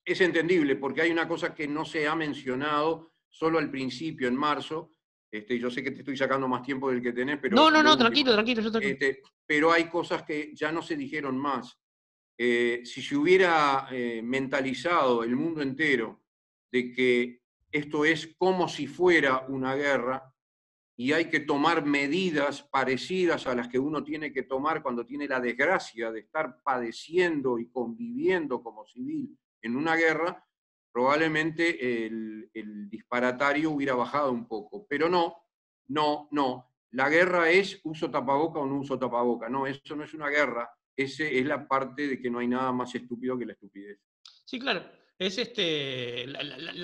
Es entendible, porque hay una cosa que no se ha mencionado solo al principio, en marzo. Yo sé que te estoy sacando más tiempo del que tenés, pero No, lo último. tranquilo, tranquilo, yo estoy... Pero hay cosas que ya no se dijeron más. Si se hubiera mentalizado el mundo entero de que esto es como si fuera una guerra y hay que tomar medidas parecidas a las que uno tiene que tomar cuando tiene la desgracia de estar padeciendo y conviviendo como civil en una guerra, probablemente el disparatario hubiera bajado un poco. Pero no, no, no. La guerra es uso tapaboca o no uso tapaboca. No, eso no es una guerra. Esa es la parte de que no hay nada más estúpido que la estupidez. Sí, claro, es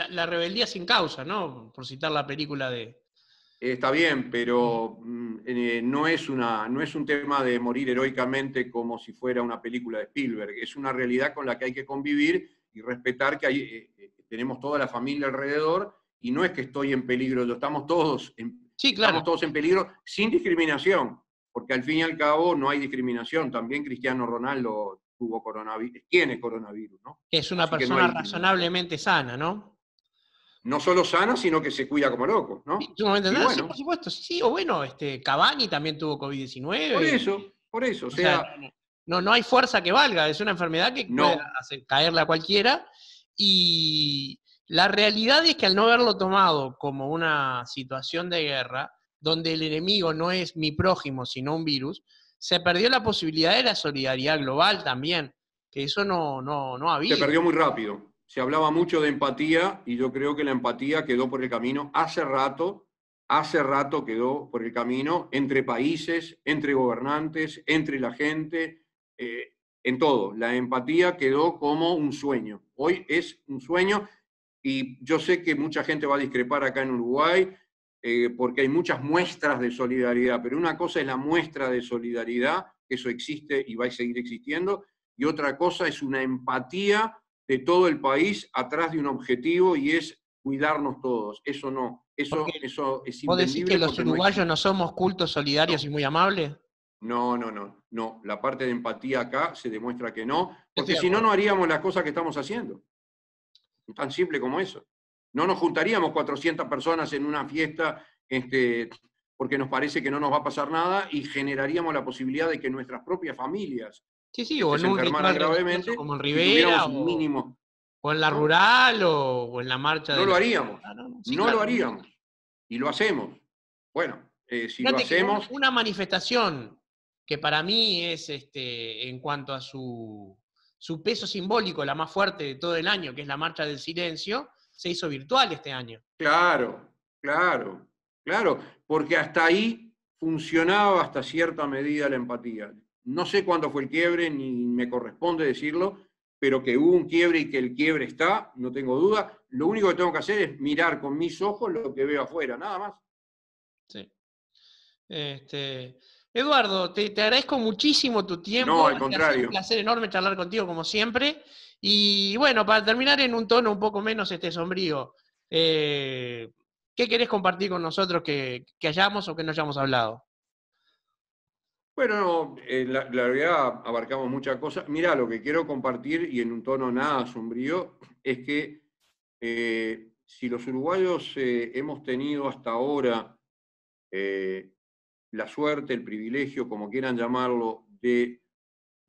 la rebeldía sin causa, ¿no? Por citar la película Está bien, pero no es un tema de morir heroicamente como si fuera una película de Spielberg. Es una realidad con la que hay que convivir y respetar que tenemos toda la familia alrededor y no es que estoy en peligro, estamos todos Sí, claro. en peligro sin discriminación, porque al fin y al cabo no hay discriminación. También Cristiano Ronaldo tuvo coronavirus, tiene coronavirus, ¿no? Que es una Así que no persona hay discriminación. razonablemente sana, ¿no? No solo sana, sino que se cuida como loco, ¿no? Sumamente Y sana. Sí, por bueno, supuesto. Sí, sí. O bueno, Cavani también tuvo COVID-19. por eso, o O sea, sea, no hay fuerza que valga. Es una enfermedad que puede no, hacer caerle a cualquiera. Y la realidad es que al no haberlo tomado como una situación de guerra, donde el enemigo no es mi prójimo, sino un virus, se perdió la posibilidad de la solidaridad global también, que eso no ha se habido. perdió muy rápido. Se hablaba mucho de empatía y yo creo que la empatía quedó por el camino hace rato quedó por el camino entre países, entre gobernantes, entre la gente, en todo. La empatía quedó como un sueño. Hoy es un sueño y yo sé que mucha gente va a discrepar acá en Uruguay porque hay muchas muestras de solidaridad, pero una cosa es la muestra de solidaridad, que eso existe y va a seguir existiendo, y otra cosa es una empatía de todo el país atrás de un objetivo y es cuidarnos todos. Eso no, Porque eso es vos decís que invendible los porque no uruguayos no existe. somos cultos, solidarios y No, muy amables. no. La parte de empatía acá se demuestra que no, Yo estoy porque de si no, acuerdo. no haríamos las cosas que estamos haciendo. Tan simple como eso. No nos juntaríamos 400 personas en una fiesta porque nos parece que no nos va a pasar nada y generaríamos la posibilidad de que nuestras propias familias Sí, sí, o en se un enfermaran ritual religioso gravemente como en y tuviéramos Rivera, un mínimo. o en la ¿No? rural, o en la marcha No de lo la... haríamos. Ah, no. Sí, No lo claro. haríamos. Y lo hacemos. Bueno, si lo Fíjate que hacemos, una manifestación que para mí es, en cuanto a su peso simbólico, la más fuerte de todo el año, que es la Marcha del Silencio, se hizo virtual este año. claro, claro, porque hasta ahí funcionaba hasta cierta medida la empatía. No sé cuándo fue el quiebre, ni me corresponde decirlo, pero que hubo un quiebre y que el quiebre está, no tengo duda. Lo único que tengo que hacer es mirar con mis ojos lo que veo afuera, nada más. Sí. Eduardo, te agradezco muchísimo tu No, tiempo, al ha sido un contrario. placer enorme charlar contigo como siempre. Y bueno, para terminar en un tono un poco menos sombrío, ¿qué querés compartir con nosotros que hayamos o que no hayamos hablado? Bueno, no, la realidad abarcamos muchas cosas. Mirá, lo que quiero compartir, y en un tono nada sombrío, es que si los uruguayos hemos tenido hasta ahora eh, la suerte, el privilegio, como quieran llamarlo, de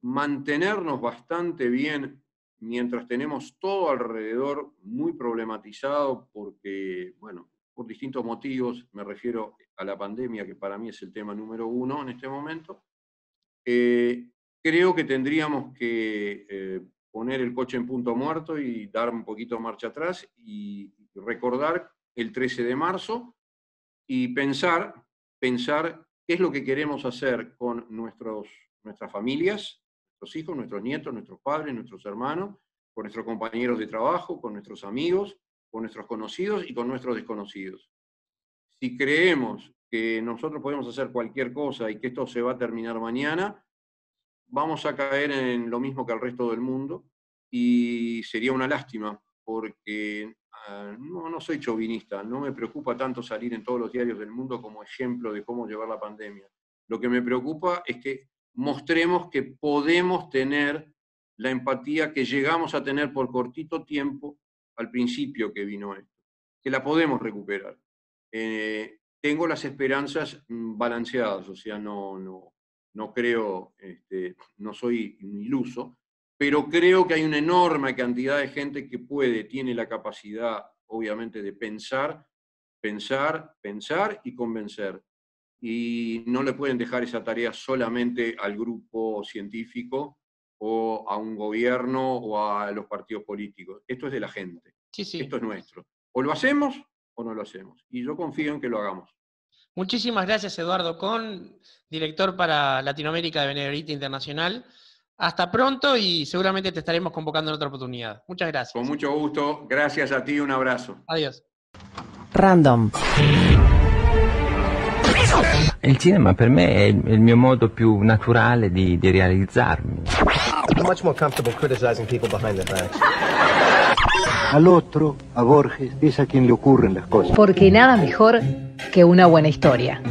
mantenernos bastante bien mientras tenemos todo alrededor muy problematizado porque, bueno, por distintos motivos, me refiero a la pandemia, que para mí es el tema número uno en este momento, eh, creo que tendríamos que poner el coche en punto muerto y dar un poquito de marcha atrás y recordar el 13 de marzo y pensar qué es lo que queremos hacer con nuestras familias, nuestros hijos, nuestros nietos, nuestros padres, nuestros hermanos, con nuestros compañeros de trabajo, con nuestros amigos, con nuestros conocidos y con nuestros desconocidos. Si creemos que nosotros podemos hacer cualquier cosa y que esto se va a terminar mañana, vamos a caer en lo mismo que el resto del mundo y sería una lástima porque no soy chauvinista, no me preocupa tanto salir en todos los diarios del mundo como ejemplo de cómo llevar la pandemia. Lo que me preocupa es que mostremos que podemos tener la empatía que llegamos a tener por cortito tiempo al principio que vino esto, que la podemos recuperar. Tengo las esperanzas balanceadas, o sea, no creo, no soy un iluso, pero creo que hay una enorme cantidad de gente que tiene la capacidad, obviamente, de pensar y convencer. Y no le pueden dejar esa tarea solamente al grupo científico o a un gobierno o a los partidos políticos. Esto es de la gente, Sí, sí. esto es nuestro. O lo hacemos o no lo hacemos. Y yo confío en que lo hagamos. Muchísimas gracias, Eduardo Con, director para Latinoamérica de Benevolente Internacional. Hasta pronto y seguramente te estaremos convocando en otra oportunidad. Muchas Con gracias. mucho gusto, gracias a ti, un abrazo. Adiós. Random. Il cinema per me è il mio modo più naturale di realizzarmi. I'm much more comfortable criticizing people behind their backs. Al otro, a Borges, es a quien le ocurren las cosas. Porque nada mejor que una buena historia.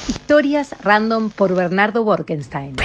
Historias random por Bernardo Borkenstein.